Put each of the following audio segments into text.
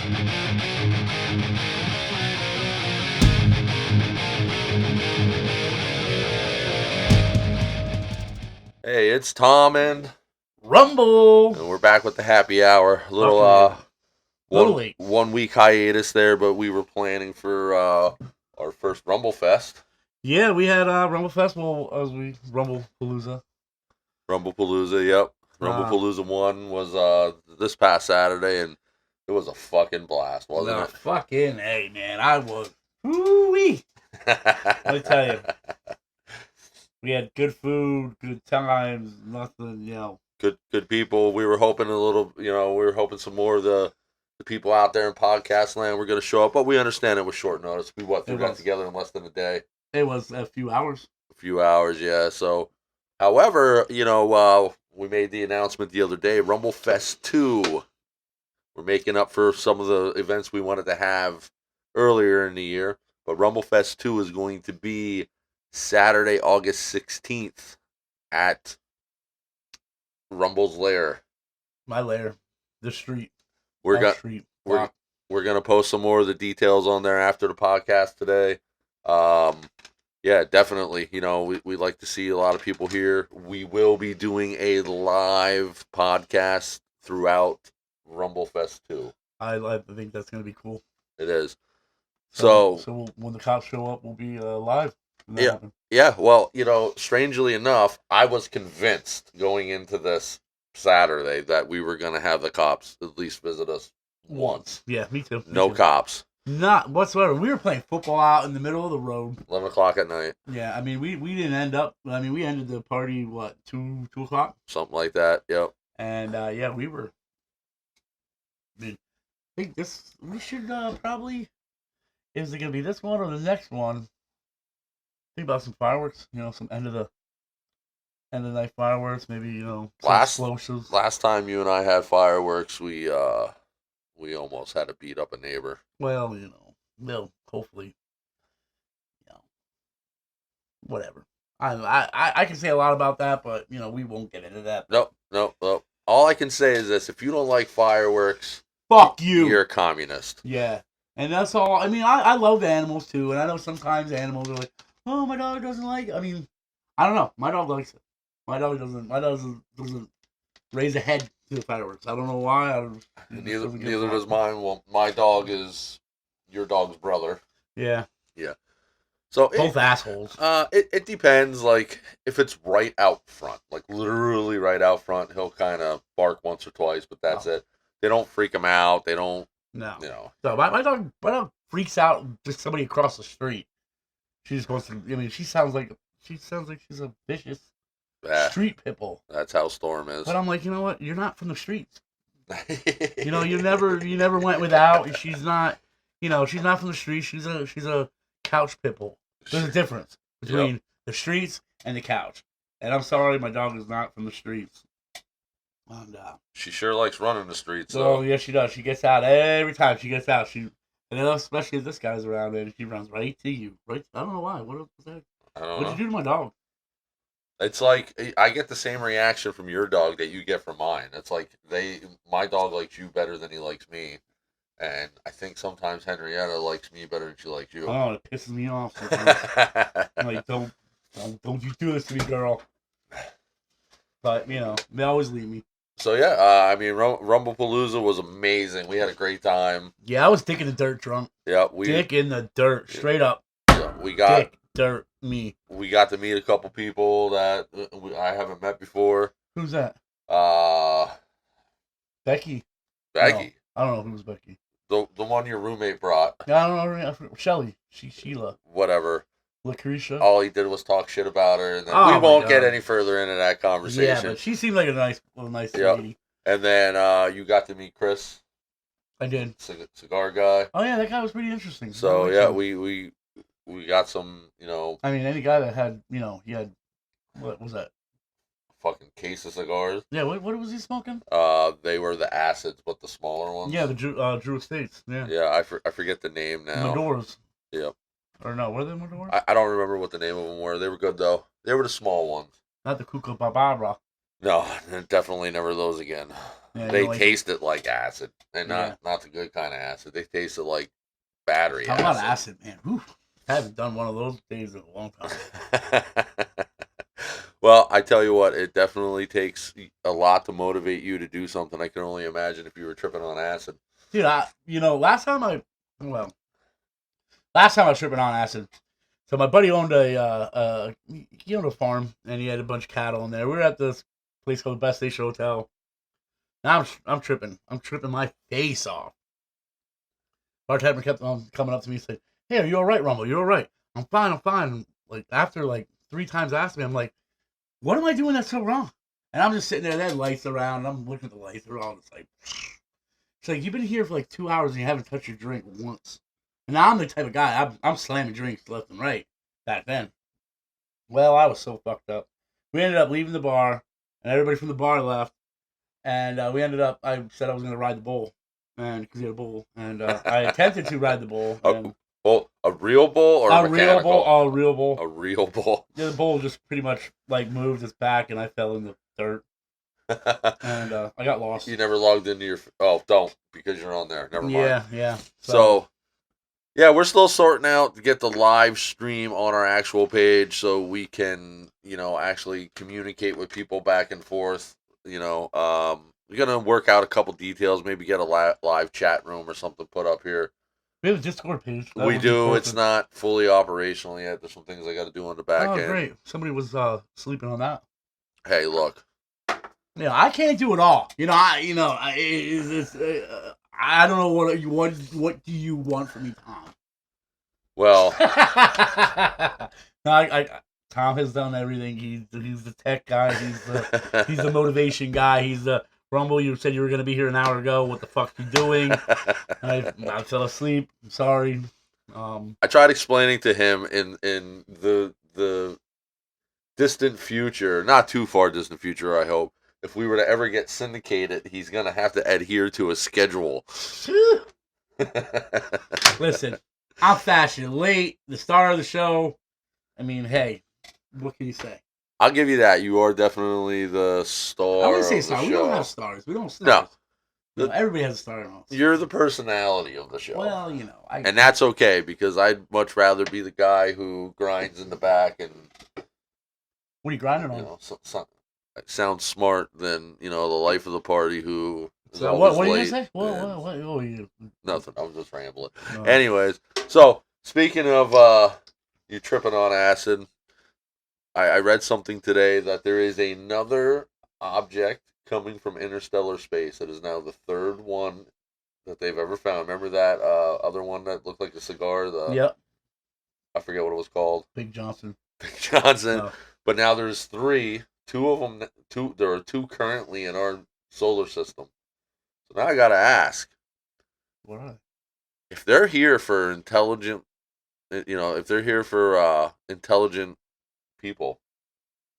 Hey, it's Tom and Rumble. we're back with the happy hour. Little late. 1 week hiatus there, but we were planning for our first Rumble Fest. Yeah, we had Rumble Festival as we Rumble Palooza. Rumble Palooza, yep. Rumble Palooza 1 was this past Saturday, and it was a fucking blast, wasn't it? Fucking hey, man, I was. Woo-wee. Let me tell you. We had good food, good times, nothing, Good people. We were hoping some more of the people out there in podcast land were going to show up, but we understand it was short notice. We threw that together in less than a day. It was a few hours. Yeah. So, however, we made the announcement the other day, Rumble Fest 2. We're making up for some of the events we wanted to have earlier in the year, but Rumble Fest 2 is going to be Saturday, August 16th at Rumble's Lair. My lair. The street. We're gonna post some more of the details on there after the podcast today. Yeah, definitely. We like to see a lot of people here. We will be doing a live podcast throughout Rumble Fest 2. I think that's gonna be cool. It is. So when the cops show up, we'll be live. Yeah. Well, strangely enough, I was convinced going into this Saturday that we were gonna have the cops at least visit us once. Yeah, me too. No cops. Not whatsoever. We were playing football out in the middle of the road. 11 o'clock at night. Yeah, I mean, we didn't end up. I mean, we ended the party, 2 o'clock? Something like that, yep. And, we were. I mean, I think we should probably. Is it going to be this one or the next one? Think about some fireworks, some end of the night fireworks, maybe, some explosives. Last time you and I had fireworks, we almost had to beat up a neighbor. Well, hopefully, whatever. I can say a lot about that, but, we won't get into that. Nope. All I can say is this: if you don't like fireworks, fuck you. You're a communist. Yeah. And that's all. I mean, I love animals, too, and I know sometimes animals are like, oh, my dog doesn't like it. I mean, I don't know. My dog likes it. My dog doesn't raise a head to the fireworks. I don't know why. Neither does mine. Well, my dog is your dog's brother. Yeah. So both assholes. It depends. Like, if it's right out front, like literally right out front, he'll kind of bark once or twice, but that's it. They don't freak him out. They don't. No. So my dog freaks out just somebody across the street. She just wants to. I mean, she sounds like she's a vicious street pit bull. That's how Storm is. But I'm like, you know what? You're not from the streets. You never went without. She's not. She's not from the streets. She's a couch pit bull. There's a difference between the streets and the couch. And I'm sorry, my dog is not from the streets. And, she sure likes running the streets. Oh, yes, she does. She gets out every time she gets out. And especially if this guy's around, and she runs right to you. Right? I don't know why. What was that? What'd you do to my dog? It's like I get the same reaction from your dog that you get from mine. It's like my dog likes you better than he likes me. And I think sometimes Henrietta likes me better than she likes you. Oh, it pisses me off. I'm like, don't you do this to me, girl. But, they always leave me. So, yeah, I mean, Rumble Palooza was amazing. We had a great time. Yeah, I was dick in the dirt drunk. Yeah. Dick in the dirt, straight up. Yeah, dick, dirt, me. We got to meet a couple people that I haven't met before. Who's that? Becky. No, I don't know who's Becky. The one your roommate brought. I don't know. Shelly. Sheila. Whatever. Lucretia. All he did was talk shit about her, and then we won't get any further into that conversation. Yeah, but she seemed like a nice lady. And then you got to meet Chris. I did. Cigar guy. Oh yeah, that guy was pretty interesting. So yeah, we got some, I mean, any guy that had, he had, what was that? Fucking case of cigars. Yeah, what was he smoking? They were the acids, but the smaller ones. Yeah, the Drew Estates. Yeah. Yeah, I forget the name now. Medoras. Yep. Or no, were they Medoras? I don't remember what the name of them were. They were good though. They were the small ones. Not the Kookaburra. No, definitely never those again. Yeah, you They don't like taste it like acid, and Yeah. not the good kind of acid. They taste it like battery Talk about acid. acid, man. Whew. I haven't done one of those days in a long time. Well, I tell you what, it definitely takes a lot to motivate you to do something. I can only imagine if you were tripping on acid. Dude, last time I was tripping on acid. So my buddy owned he owned a farm and he had a bunch of cattle in there. We were at this place called the Best Station Hotel. Now I'm tripping. I'm tripping my face off. Bartender kept on coming up to me and said, "Hey, are you all right, Rumble? You all right? I'm fine. I'm fine." Like after like 3 times asking me, I'm like, "What am I doing that's so wrong?" And I'm just sitting there. They had lights around. And I'm looking at the lights. They're all just like, it's like you've been here for like 2 hours and you haven't touched your drink once. And now I'm the type of guy I'm slamming drinks left and right back then. Well, I was so fucked up. We ended up leaving the bar, and everybody from the bar left. And we ended up. I said I was going to ride the bull, and because he had a bull, and I attempted to ride the bull. And A real bull or a real mechanical? bull, a real bull. A real bull. Yeah, the bull just pretty much like moved its back, and I fell in the dirt, and I got lost. You never logged into your. Oh, don't because you're on there. Never mind. Yeah. So, yeah, we're still sorting out to get the live stream on our actual page so we can, actually communicate with people back and forth. We're gonna work out a couple details. Maybe get a live chat room or something put up here. We have a Discord page. We do. It's not fully operational yet. There's some things I got to do on the back end. Great. Somebody was sleeping on that. Hey, look. Yeah, I can't do it all. I don't know what do you want from me, Tom? Well, no, Tom has done everything. He's the tech guy. He's the motivation guy. He's the Rumble. You said you were gonna be here an hour ago. What the fuck you doing? I fell asleep. I'm sorry. I tried explaining to him in the distant future, not too far distant future, I hope. If we were to ever get syndicated, he's going to have to adhere to a schedule. Listen, I'm fashioned late, the star of the show. I mean, hey, what can you say? I'll give you that. You are definitely the star. I wouldn't say star. Show. We don't have stars. We don't have stars. No. Everybody has a star in us. You're the personality of the show. Well, and that's okay because I'd much rather be the guy who grinds in the back and. What are you grinding on? Sounds smart than the life of the party who is so always what late. What did you say? What? Oh, you. Nothing. I was just rambling. No. Anyways, so speaking of you tripping on acid, I read something today that there is another object coming from interstellar space. It is now the third one that they've ever found. Remember that other one that looked like a cigar? Yep. I forget what it was called. Big Johnson. Big Johnson. Oh. But now there's three. There are two currently in our solar system. So now I gotta ask. What are they? If they're here for intelligent, if they're here for intelligent people,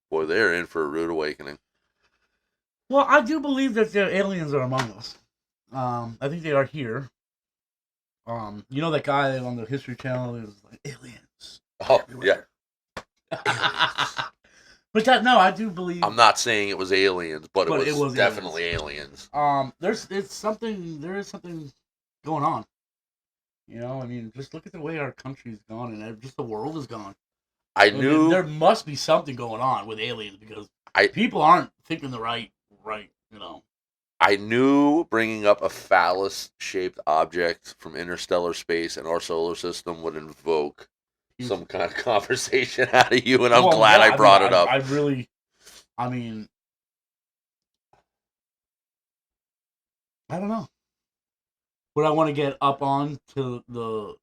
boy, they're in for a rude awakening. Well, I do believe that the aliens are among us. I think they are here. That guy on the History Channel is like aliens. Oh, everywhere. Yeah. But I do believe. I'm not saying it was aliens, but it was definitely aliens. There is something going on. Just look at the way our country's gone and just the world is gone. I knew there must be something going on with aliens because people aren't thinking the right. I knew bringing up a phallus-shaped object from interstellar space in our solar system would invoke some kind of conversation out of you, and I'm glad I brought it up. I don't know. Would I want to get up on to the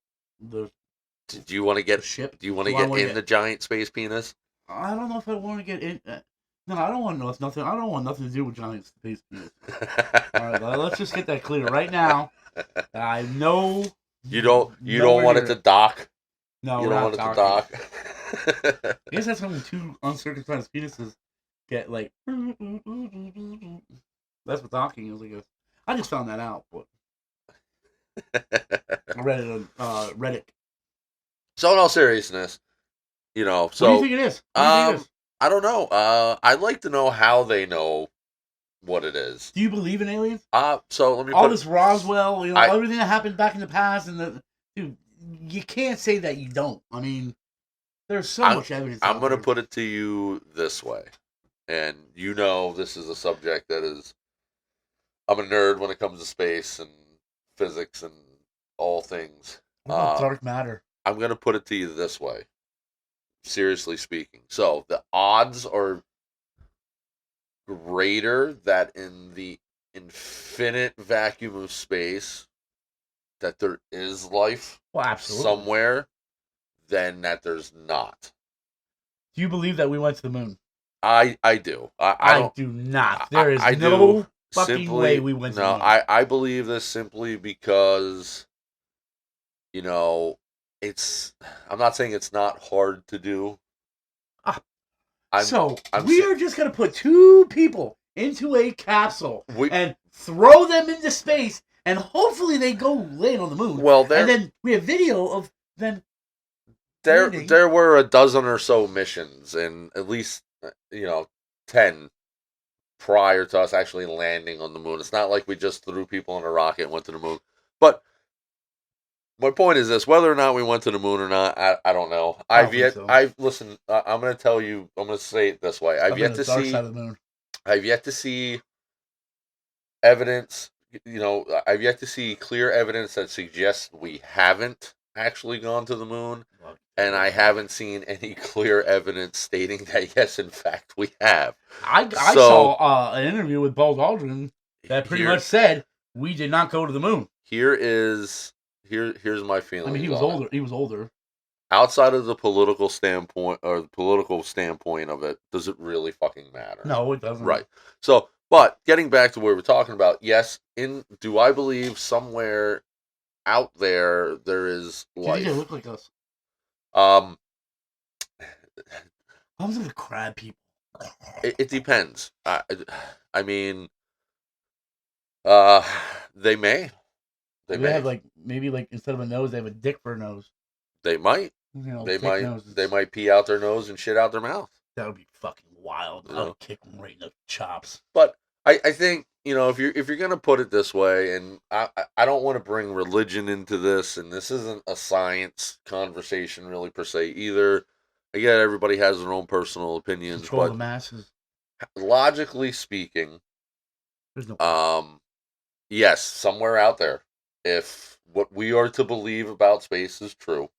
Do you want to get ship? Do you want to get in the giant space penis? I don't know if I want to get in. No, I don't want to know. It's nothing. I don't want nothing to do with giant space penis. All right, let's just get that clear right now. I know. You don't want it to dock. No, you don't want it to dock. I guess that's when two uncircumcised penises get like. That's what docking is, I guess. I just found that out, but I read it on Reddit. So in all seriousness, so what do you think it is? I don't know. I'd like to know how they know what it is. Do you believe in aliens? So let me All put this Roswell, I- everything that happened back in the past, and dude, you can't say that you don't. I mean, there's so much evidence. I'm out going to there. put it to you this way. And this is a subject that is, I'm a nerd when it comes to space and physics and all things. What about dark matter? I'm going to put it to you this way, seriously speaking. So the odds are greater that in the infinite vacuum of space that there is life Well, absolutely. somewhere than that there's not. Do you believe that we went to the moon? I do. I do not. There is I no do. fucking way we went to the No, moon. I believe this simply because, it's. I'm not saying it's not hard to do. Ah. I'm we sa- are just gonna put two people into a capsule We- and throw them into space, and hopefully they go land on the moon. Well, and then we have video of them. landing. there were a dozen or so missions, and at least 10 prior to us actually landing on the moon. It's not like we just threw people in a rocket and went to the moon. But my point is this: whether or not we went to the moon or not, I don't know. I don't think so. Listen. I'm going to tell you. I'm going to say it this way: I've yet to dark see. side of the moon. I've yet to see evidence. I've yet to see clear evidence that suggests we haven't actually gone to the moon, and I haven't seen any clear evidence stating that yes, in fact, we have. I saw an interview with Buzz Aldrin that pretty much said we did not go to the moon. Here's my feeling. I mean, he was older. He was older. Outside of the political standpoint or the political standpoint of it, does it really fucking matter? No, it doesn't. Right. So, but getting back to what we're talking about, yes. Do I believe somewhere out there is Do you life? think they look like us? Um, I was the crab people. it depends. I mean, they may. They may have maybe instead of a nose, they have a dick for a nose. They might. They might. Noses. They might pee out their nose and shit out their mouth. That would be fucking wild. I would kick them right in the chops. But I think if you're gonna put it this way, and I don't want to bring religion into this, and this isn't a science conversation really per se either. Again, everybody has their own personal opinions, Control but the masses. Logically speaking, There's no. Yes, somewhere out there, if what we are to believe about space is true,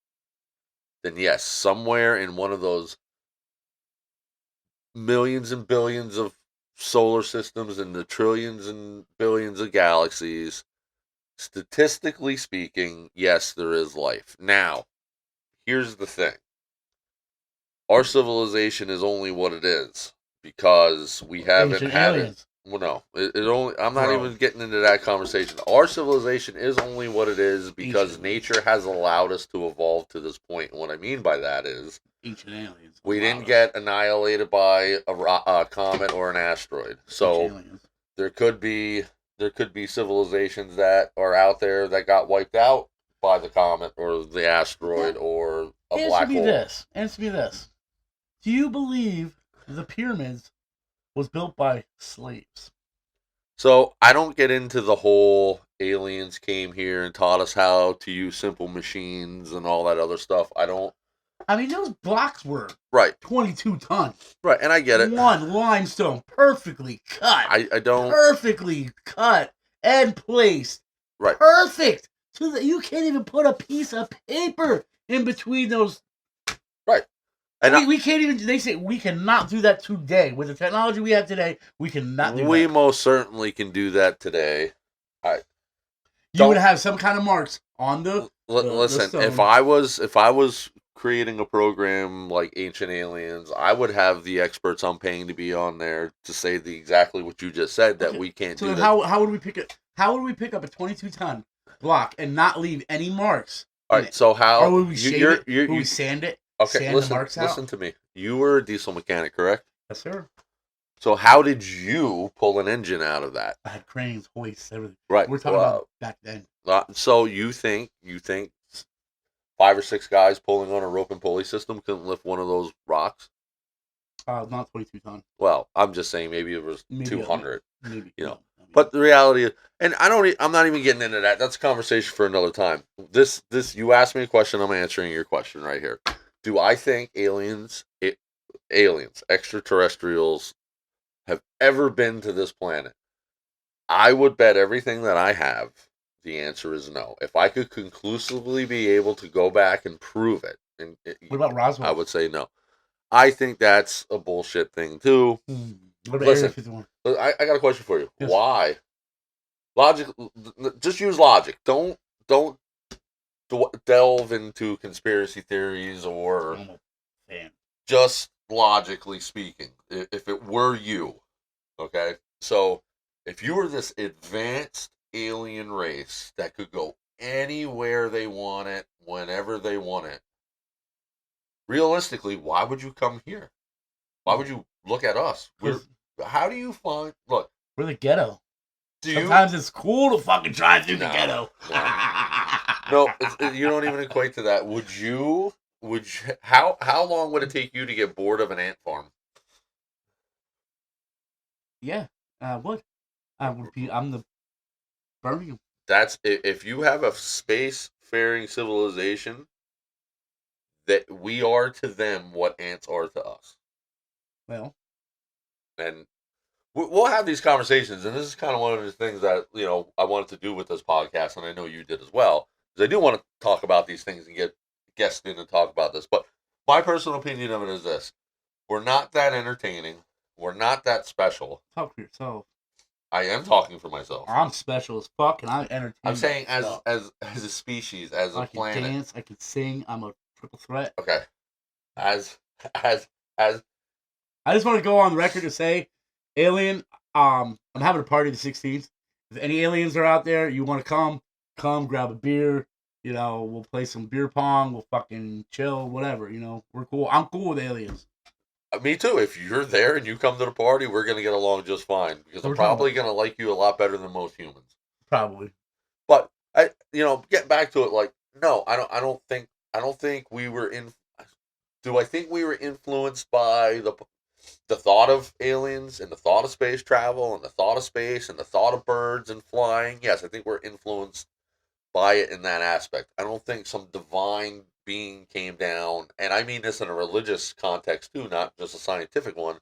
then yes, somewhere in one of those millions and billions of solar systems and the trillions and billions of galaxies, statistically speaking, yes, there is life. Now, here's the thing. Our civilization is only what it is because we haven't had it. Well, no, it only. I'm not even getting into that conversation. Our civilization is only what it is because nature has allowed us to evolve to this point. And what I mean by that is, ancient aliens. We didn't get annihilated by a comet or an asteroid. So there could be civilizations that are out there that got wiped out by the comet or the asteroid or a black hole. Answer me this. Do you believe the pyramids was built by slaves? So I don't get into the whole aliens came here and taught us how to use simple machines and all that other stuff. I mean, those blocks were 22 tons. Right, and I get it. One limestone, perfectly cut. I don't. Perfectly cut and placed. Right. Perfect. So that you can't even put a piece of paper in between those. Right. And we can't even. They say we cannot do that today with the technology we have today. We cannot do that. We most certainly can do that today. You would have some kind of marks on the. Listen, the if I was creating a program like Ancient Aliens, I would have the experts I'm paying to be on there to say exactly what you just said, that we can't do that. How would we pick it? How would we pick up a 22-ton block and not leave any marks? All right, so how? Or would we shave it? Would we sand it? Okay, sand the marks out? Listen to me. You were a diesel mechanic, correct? Yes, sir. So how did you pull an engine out of that? I had cranes, hoists, everything. Right. We're talking about back then. So you think 5 or 6 guys pulling on a rope and pulley system couldn't lift one of those rocks? Not 22 ton. Well, I'm just saying maybe it was Maybe 200. Maybe. You know. No, But the reality is, and I'm not even getting into that. That's a conversation for another time. This, you asked me a question. I'm answering your question right here. Do I think aliens, extraterrestrials, have ever been to this planet? I would bet everything that I have. The answer is no. If I could conclusively be able to go back and prove it, what about Roswell? I would say no. I think that's a bullshit thing too. What about Listen, Area 51? I got a question for you. Yes. Why? Logic. Just use logic. Don't delve into conspiracy theories or I'm a fan. just logically speaking. If it were you, okay. So if you were this advanced alien race that could go anywhere they want it, whenever they want it, realistically, why would you come here? Why would you look at us? How do you find? Look, we're the ghetto. do Sometimes it's cool to fucking drive through the No, ghetto. No, you don't even equate to that. Would you? How long would it take you to get bored of an ant farm? Yeah, what? I'm the Birmingham. That's if you have a space-faring civilization, that we are to them what ants are to us. Well, And we'll have these conversations, and this is kind of one of the things that I wanted to do with this podcast, and I know you did as well, because I do want to talk about these things and get guests in and talk about this. But my personal opinion of it is this: we're not that entertaining. We're not that special. Talk for yourself. I am talking for myself. I'm special as fuck, and I'm entertaining. I'm saying as a species, as a planet. I can dance. I can sing. I'm a triple threat. Okay. As I just want to go on record to say, Alien. I'm having a party the 16th. If any aliens are out there, you want to come grab a beer. We'll play some beer pong. We'll fucking chill, whatever. We're cool. I'm cool with aliens. Me too. If you're there and you come to the party, we're gonna get along just fine because I'm probably gonna like you a lot better than most humans. Probably. But get back to it. Like, no, I don't think we were in. Do I think we were influenced by the thought of aliens and the thought of space travel and the thought of space and the thought of birds and flying? Yes, I think we're influenced by it in that aspect. I don't think some divine being came down, and I mean this in a religious context too, not just a scientific one.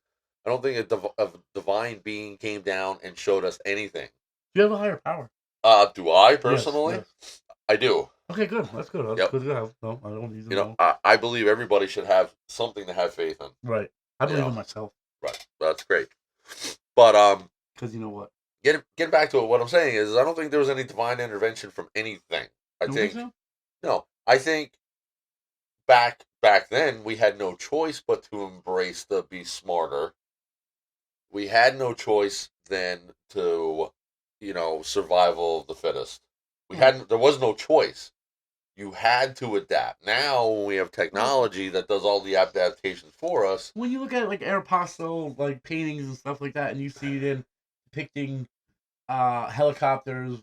I don't think a divine being came down and showed us anything. Do you have a higher power? Do I personally? Yes. I do. Okay, good. That's good. That's good to have. No, I don't need to know. I believe everybody should have something to have faith in. Right. I believe in myself. Right. That's great. But because you know what? Get back to it. What I'm saying is, I don't think there was any divine intervention from anything. I think back then we had no choice but to embrace the be smarter. We had no choice then to, survival of the fittest. There was no choice. You had to adapt. Now when we have technology that does all the adaptations for us. When you look at like Aeropostale like paintings and stuff like that, and you see them depicting helicopters,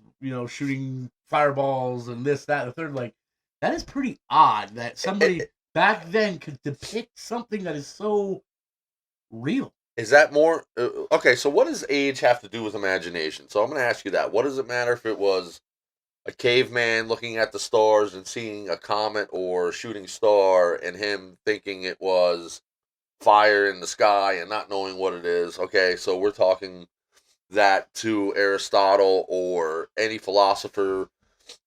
shooting fireballs and this, that, and the third, like that is pretty odd that somebody back then could depict something that is so real. Is that more okay? So what does age have to do with imagination? So I'm going to ask you that. What does it matter if it was a caveman looking at the stars and seeing a comet or a shooting star and him thinking it was fire in the sky and not knowing what it is? Okay, so we're talking that to Aristotle or any philosopher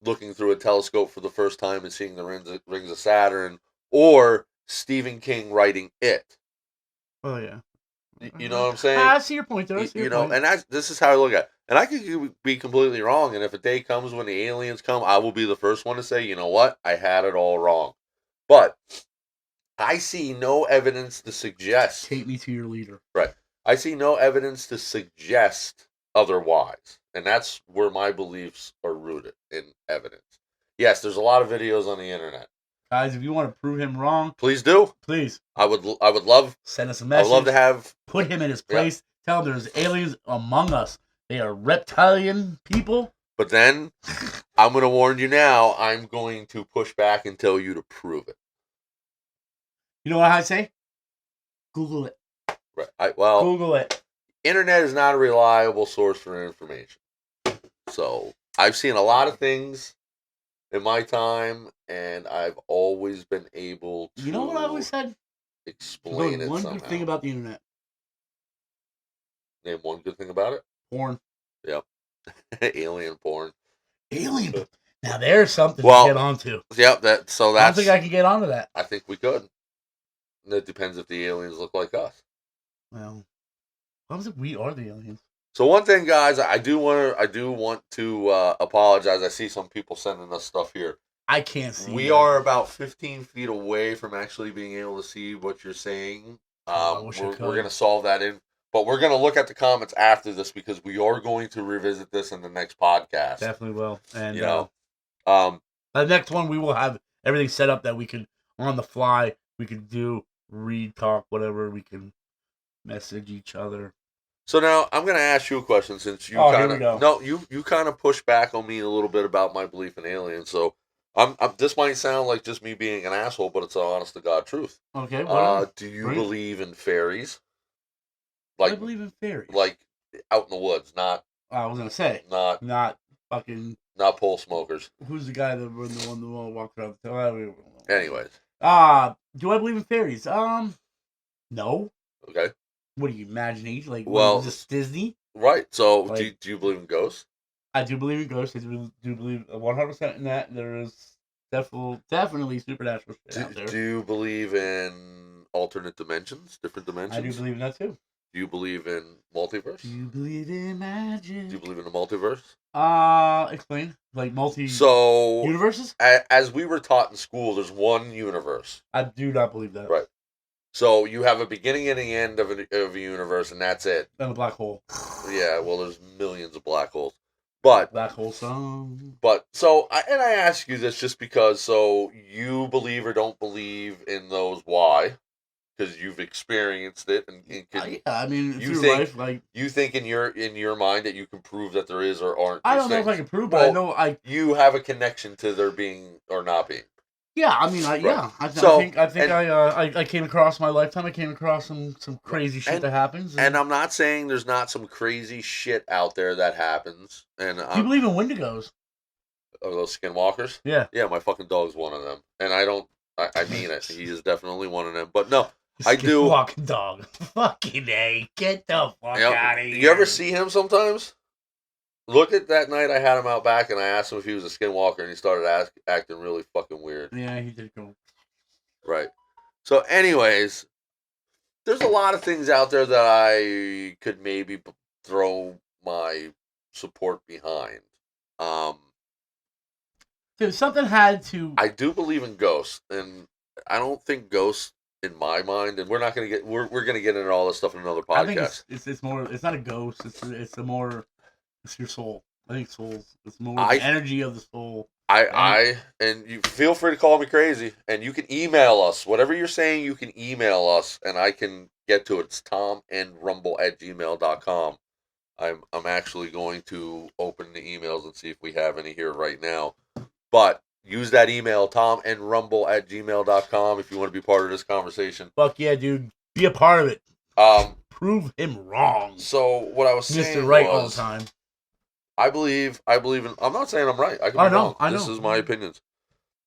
looking through a telescope for the first time and seeing the rings of Saturn, or Stephen King writing It. Oh yeah. You know what I'm saying? I see your point there. And this is how I look at it. And I could be completely wrong. And if a day comes when the aliens come, I will be the first one to say, you know what? I had it all wrong. But I see no evidence to suggest. Take me to your leader. Right. I see no evidence to suggest otherwise. And that's where my beliefs are rooted in evidence. Yes, there's a lot of videos on the internet. Guys, if you want to prove him wrong, please do. Please. I would love. Send us a message. I would love to have. Put him in his place. Yeah. Tell him there's aliens among us. They are reptilian people. But then, I'm going to warn you now, I'm going to push back and tell you to prove it. You know what I say? Google it. Right. Well, Google it. internet is not a reliable source for information. So I've seen a lot of things in my time, and I've always been able to You know what I always said? explain There's it one somehow. good thing about the internet. Name one good thing about it. Porn. Yep. Alien porn. Alien. Now there's something Well, to get onto. Yep. I don't think I can get onto that. I think we could. And it depends if the aliens look like us. Well, what if we are the aliens? So one thing, guys, I do want to apologize. I see some people sending us stuff here. I can't see. We are about 15 feet away from actually being able to see what you're saying. We're going to solve that but we're going to look at the comments after this because we are going to revisit this in the next podcast. Definitely will. And the next one we will have everything set up that we can on the fly. We can do read, talk, whatever. We can message each other. So now I'm going to ask you a question since you you kind of pushed back on me a little bit about my belief in aliens. So this might sound like just me being an asshole, but it's an honest to God truth. Okay. Do you believe in fairies? I believe in fairies. Like out in the woods, not. I was gonna say not fucking. Not pole smokers. Who's the guy that the one walked around? Anyways. Do I believe in fairies? No. Okay. What do you imagination? Like, well, is this Disney? Right. So, like, do you believe in ghosts? I do believe in ghosts. I do believe 100% in that. There is definitely supernatural shit out there. Do you believe in alternate dimensions, different dimensions? I do believe in that too. Do you believe in multiverse? Do you believe in magic? Do you believe in the multiverse? Explain. Like universes? As we were taught in school, there's one universe. I do not believe that. Right. So you have a beginning and an end of a universe, and that's it. And a black hole. Yeah, well, there's millions of black holes. But black hole song. But I ask you this just because. So you believe or don't believe in those? Why? Because you've experienced it, and I mean, life, like you think in your mind that you can prove that there is or aren't. I don't know if I can prove, but I know you have a connection to there being or not being. Yeah, I mean, I came across my lifetime. I came across some crazy shit that happens. And I'm not saying there's not some crazy shit out there that happens. And do you believe in Wendigos? Oh, those skinwalkers? Yeah. Yeah, my fucking dog's one of them. And I mean it. He is definitely one of them. But no, I do. Walking dog. Fucking A. Get the fuck out of here. You ever see him sometimes? Look at that night I had him out back and I asked him if he was a skinwalker and he started acting really fucking weird. Yeah, he did go. Right. So anyways, there's a lot of things out there that I could maybe throw my support behind. Dude, something had to. I do believe in ghosts, and I don't think ghosts, in my mind, and we're gonna get into all this stuff in another podcast. I think it's more. It's not a ghost. It's your soul. I think souls. It's more the energy of the soul. And you feel free to call me crazy, and you can email us. Whatever you're saying, you can email us, and I can get to it. It's tomandrumble@gmail.com. I'm actually going to open the emails and see if we have any here right now. But use that email, tomandrumble@gmail.com, if you want to be part of this conversation. Fuck yeah, dude. Be a part of it. Prove him wrong. So what I was saying Mr. Right all the time. I believe in. I'm not saying I'm right. I could be wrong. This is my opinions.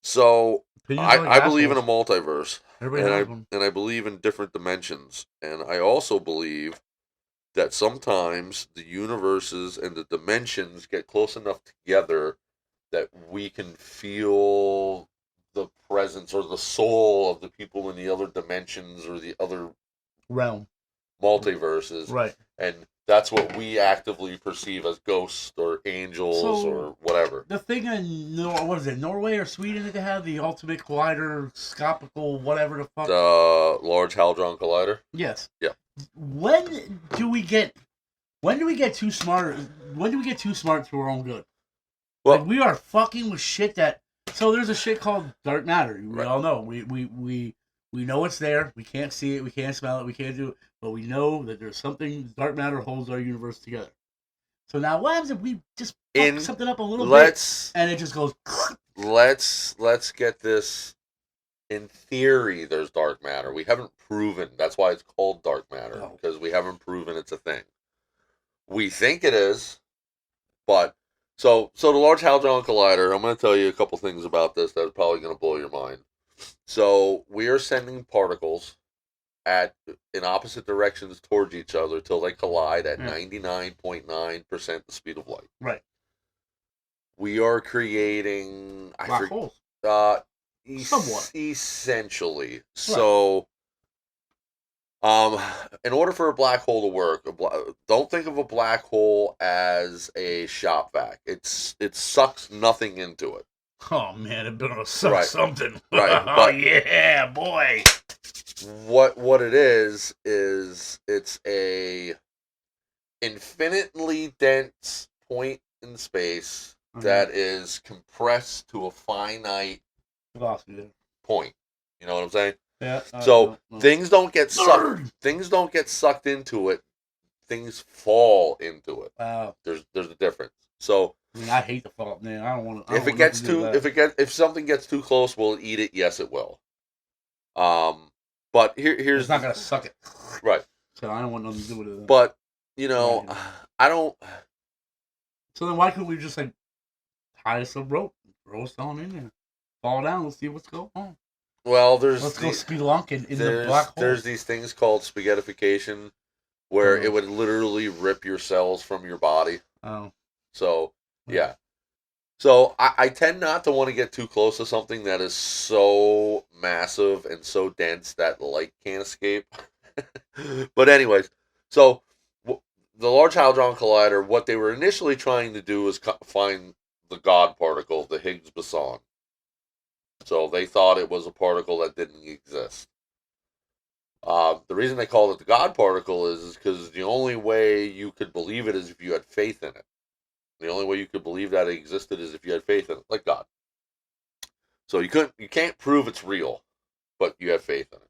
So I believe in a multiverse, and I believe in different dimensions, and I also believe that sometimes the universes and the dimensions get close enough together that we can feel the presence or the soul of the people in the other dimensions or the other realm multiverses, right? And that's what we actively perceive as ghosts or angels or whatever. The thing in what is it, Norway or Sweden, that they have the ultimate collider, scopical, whatever the fuck. The Large Hadron Collider. Yes. Yeah. When do we get too smart? When do we get too smart to our own good? Well, like we are fucking with shit that. So there's a shit called dark matter. We all know. We know it's there. We can't see it. We can't smell it. We can't do it. But we know that there's something. Dark matter holds our universe together. So now, what happens if we just fuck something up a little bit and it just goes? Let's get this in theory, there's dark matter. We haven't proven. That's why it's called dark matter, Oh. because we haven't proven it's a thing. We think it is, but so the Large Hadron Collider. I'm going to tell you a couple things about this that's probably going to blow your mind. So we are sending particles in opposite directions towards each other till they collide at 99.9% the speed of light. Right. We are creating Black holes. Somewhat. Essentially. Right. So, in order for a black hole to work, don't think of a black hole as a shop vac. It sucks nothing into it. Oh man, it better suck something. Right. Oh yeah, boy. What it is it's a infinitely dense point in space that is compressed to a finite velocity point. You know what I'm saying? Yeah. So things don't get sucked. Things don't get sucked into it. Things fall into it. Wow. There's a difference. So I mean, I hate the fall, man. I don't want to. If something gets too close, will it eat it? Yes, it will. But here's it's not gonna suck it. Right. So I don't want nothing to do with it. But I don't. So then why couldn't we just like tie us a rope, throw us on in there, fall down, let's see what's going on. Well, let's go spelunking in the black hole. There's these things called spaghettification, where it would literally rip your cells from your body. Oh. So yeah. So I tend not to want to get too close to something that is so massive and so dense that light can't escape. But anyways, so the Large Hadron Collider, what they were initially trying to do was find the God particle, the Higgs boson. So they thought it was a particle that didn't exist. The reason they called it the God particle is because the only way you could believe it is if you had faith in it. The only way you could believe that it existed is if you had faith in it, like God. So you can't prove it's real, but you have faith in it.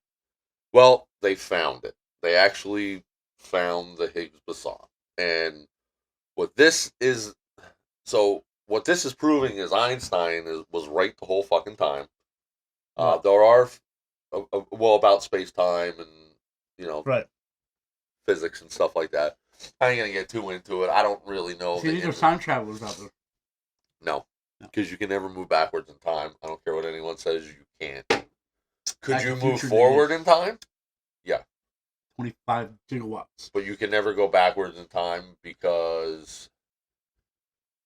Well, they found it. They actually found the Higgs boson. And what this is proving is Einstein was right the whole fucking time. There are about space-time and right. physics and stuff like that. I ain't gonna get too into it. I don't really know. See, these are time travelers out there. No, because you can never move backwards in time. I don't care what anyone says. You can't. Could you move forward in time? Yeah. 25 gigawatts. But you can never go backwards in time because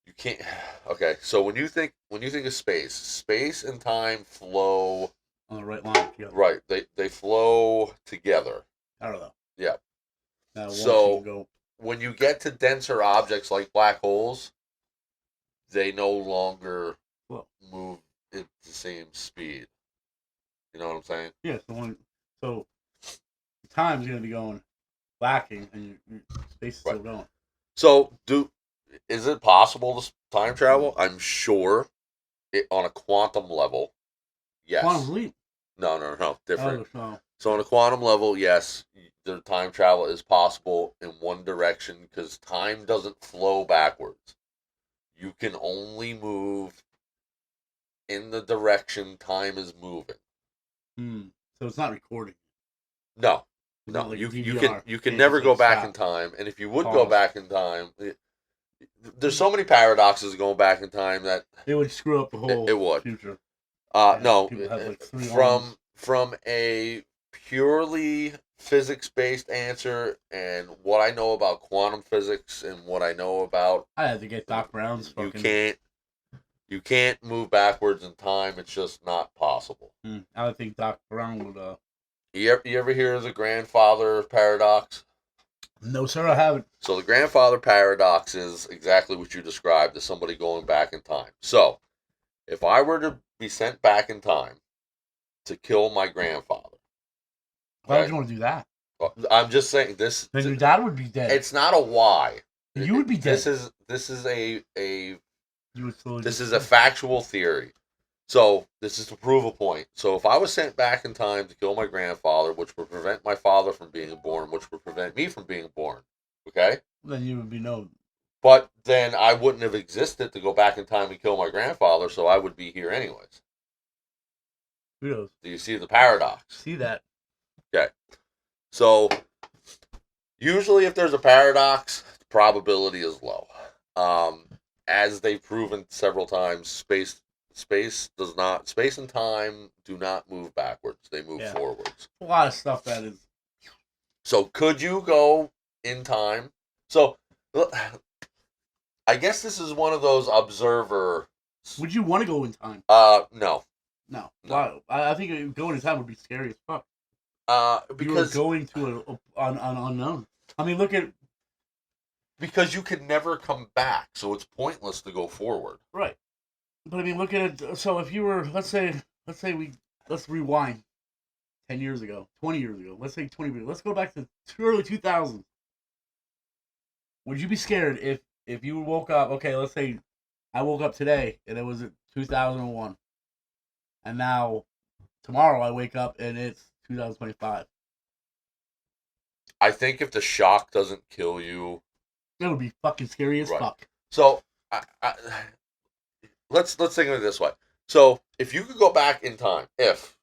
you can't. Okay, so when you think of space and time flow on the right line together. Right, they flow together. I don't know. Yeah. So when you get to denser objects like black holes, they no longer move at the same speed. You know what I'm saying? Yeah. So time's going to be going lacking, and your space is still going. So is it possible to time travel? I'm sure, on a quantum level. Yes. Quantum leap. No, different. Oh. So on a quantum level, yes, the time travel is possible in one direction because time doesn't flow backwards. You can only move in the direction time is moving. So it's not recording. No. Like You can never go back in time, and if you would go back in time, there's so many paradoxes going back in time that it would screw up the whole future. No, from a purely physics-based answer and what I know about quantum physics and what I know about, I had to get Doc Brown's. You can't move backwards in time. It's just not possible. I would think Doc Brown would. You ever hear of the grandfather paradox? No, sir, I haven't. So the grandfather paradox is exactly what you described as somebody going back in time. So, if I were to be sent back in time to kill my grandfather. Why would you want to do that? I'm just saying this. Then your dad would be dead. It's not a why. You would be dead. This is a factual theory. So this is to prove a point. So if I was sent back in time to kill my grandfather, which would prevent my father from being born, which would prevent me from being born, okay? Then you would be known. But then I wouldn't have existed to go back in time and kill my grandfather, so I would be here anyways. Kudos. Do you see the paradox? See that? Okay. So usually if there's a paradox, the probability is low. As they've proven several times, space and time do not move backwards. They move Yeah. forwards. A lot of stuff that is. So could you go in time? So I guess this is one of those observer. Would you want to go in time? No. No. No. Wow. I think going in time would be scary as fuck. Because you were going to an unknown. I mean, look at because you could never come back, so it's pointless to go forward. right. But I mean, look at it. So if you were, let's rewind 10 years ago, 20 years ago. Let's say 20 years. Let's go back to early 2000s. Would you be scared if you woke up? Okay, let's say I woke up today and it was 2001, and now tomorrow I wake up and it's 2025. I think if the shock doesn't kill you, That would be fucking scary as Right. fuck. so let's think of it this way. So if you could go back in time, if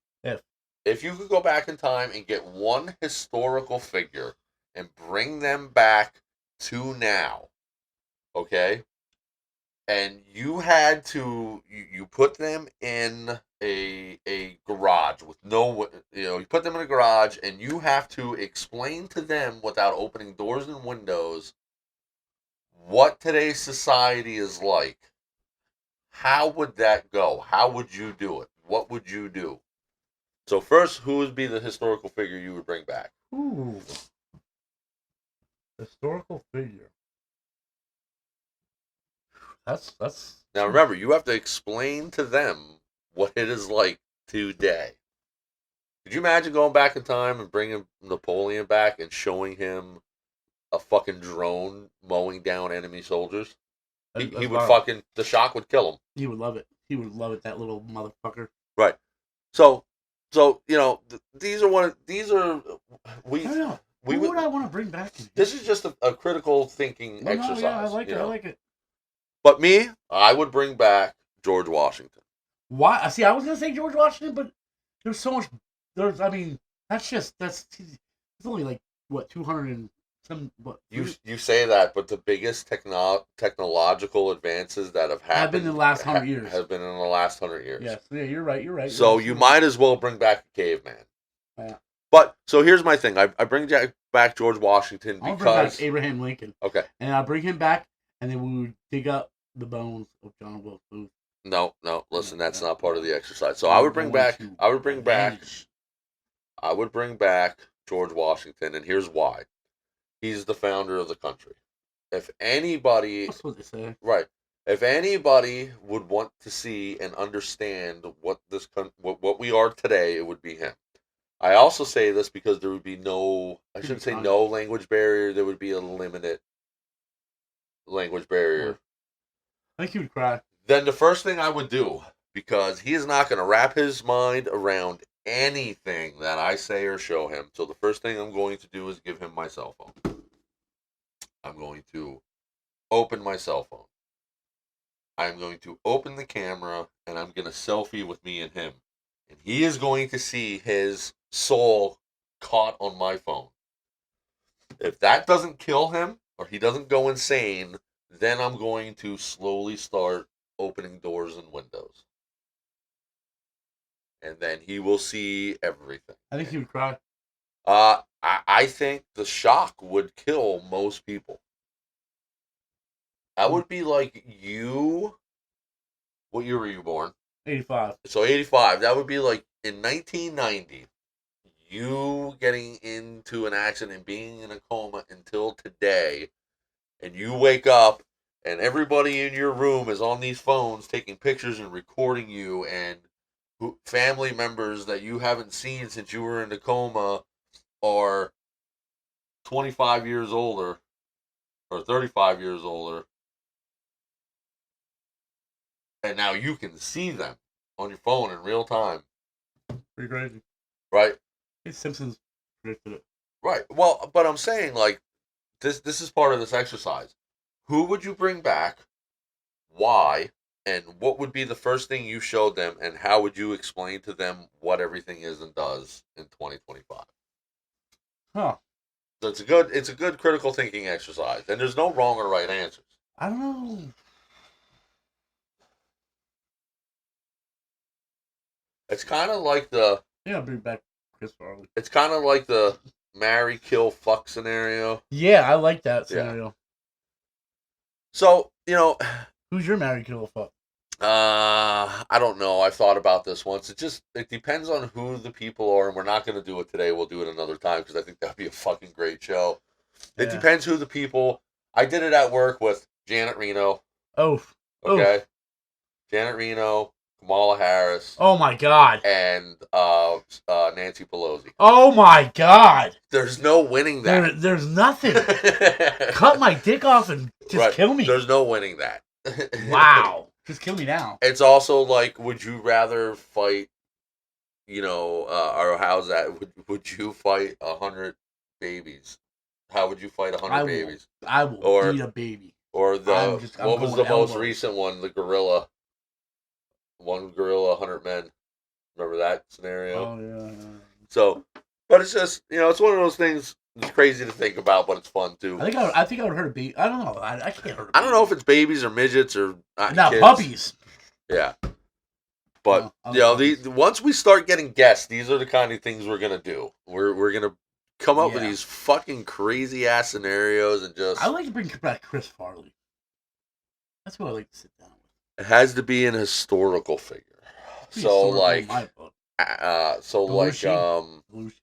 you could go back in time and get one historical figure and bring them back to now, okay, and you had to you put them in a garage with no, you put them in a garage and you have to explain to them without opening doors and windows what today's society is like. How would that go? How would you do it? What would you do? So first, who would be the historical figure you would bring back? Ooh. Historical figure. That's. Now remember, you have to explain to them what it is like today. Could you imagine going back in time and bringing Napoleon back and showing him a fucking drone mowing down enemy soldiers? He would wild. the shock would kill him. He would love it. He would love it. That little motherfucker. Right. So these are we I don't know. we Who would. would I want to bring back? This is just a critical thinking No, exercise. yeah, I like it. I like it. But me, I would bring back George Washington. Why? See, I was gonna say George Washington, but there's so much. I mean, that's it's only like what 200 and some. What You say that, but the biggest technological advances that have happened been in the last 100 years. Have been in the last 100 years. Yes, yeah, you're right. You're right. So you're you might as well bring back a caveman. Yeah. But so here's my thing. I bring back George Washington I'll because bring back Abraham Lincoln. Okay. And I'll bring him back, and then we would dig up the bones of John Wilkes Booth. No. Listen, that's not part of the exercise. So I'm I would bring going back. to I would bring back. avenge. I would bring back George Washington, and here's why. He's the founder of the country. If anybody, That's what they say. right? If anybody would want to see and understand what what we are today, it would be him. I also say this because there would be no, I shouldn't say no language barrier. There would be a limited language barrier. I think he would cry. Then the first thing I would do, because he is not going to wrap his mind around anything that I say or show him. So the first thing I'm going to do is give him my cell phone. I'm going to open my cell phone. I'm going to open the camera and I'm going to selfie with me and him. And he is going to see his soul caught on my phone. If that doesn't kill him or he doesn't go insane, then I'm going to slowly start opening doors and windows. And then he will see everything. I think he would cry. I think the shock would kill most people. That would be like you. What year were you born? 85. So 85. That would be like in 1990. You getting into an accident and being in a coma until today. And you wake up and everybody in your room is on these phones taking pictures and recording you, and family members that you haven't seen since you were in the coma are 25 years older or 35 years older, and now you can see them on your phone in real time. Pretty crazy. Right? Simpsons predicted it. Right. Well, but I'm saying, like, this is part of this exercise. Who would you bring back? Why? And what would be the first thing you showed them, and how would you explain to them what everything is and does in 2025? Huh. So it's a good critical thinking exercise, and there's no wrong or right answers. I don't know. It's kind of like the Yeah, I'll bring back Chris Farley. it's kind of like the marry, kill, fuck scenario. Yeah, I like that Yeah. scenario. So Who's your married killer fuck? I don't know. I've thought about this once. It depends on who the people are, and we're not going to do it today. We'll do it another time because I think that'd be a fucking great show. It Yeah. depends who the people. I did it at work with Janet Reno. Oh. Okay, Janet Reno, Kamala Harris, Oh my god. and Nancy Pelosi. Oh my god. There's no winning that. There's nothing. Cut my dick off and just Right. kill me. There's no winning that. Wow. Just kill me now. It's also like, would you rather fight, or how's that? Would you fight 100 babies? How would you fight 100 babies? I will Or- beat a baby. Or I'm what was going the most elbows. recent one? The gorilla. One gorilla, 100 men. Remember that scenario? Oh yeah. So, but it's just, it's one of those things. It's crazy to think about, but it's fun too. I think I would hurt a baby. I don't know. I can't hurt. I don't know if it's babies or midgets or no kids. puppies. Yeah. But No, puppies. once we start getting guests, these are the kind of things we're gonna do. We're gonna come up with Yeah. these fucking crazy ass scenarios and just. I would like to bring back Chris Farley. That's who I like to sit down with. It has to be an historical figure. Pretty So historical like, in my book. Belushi. Belushi.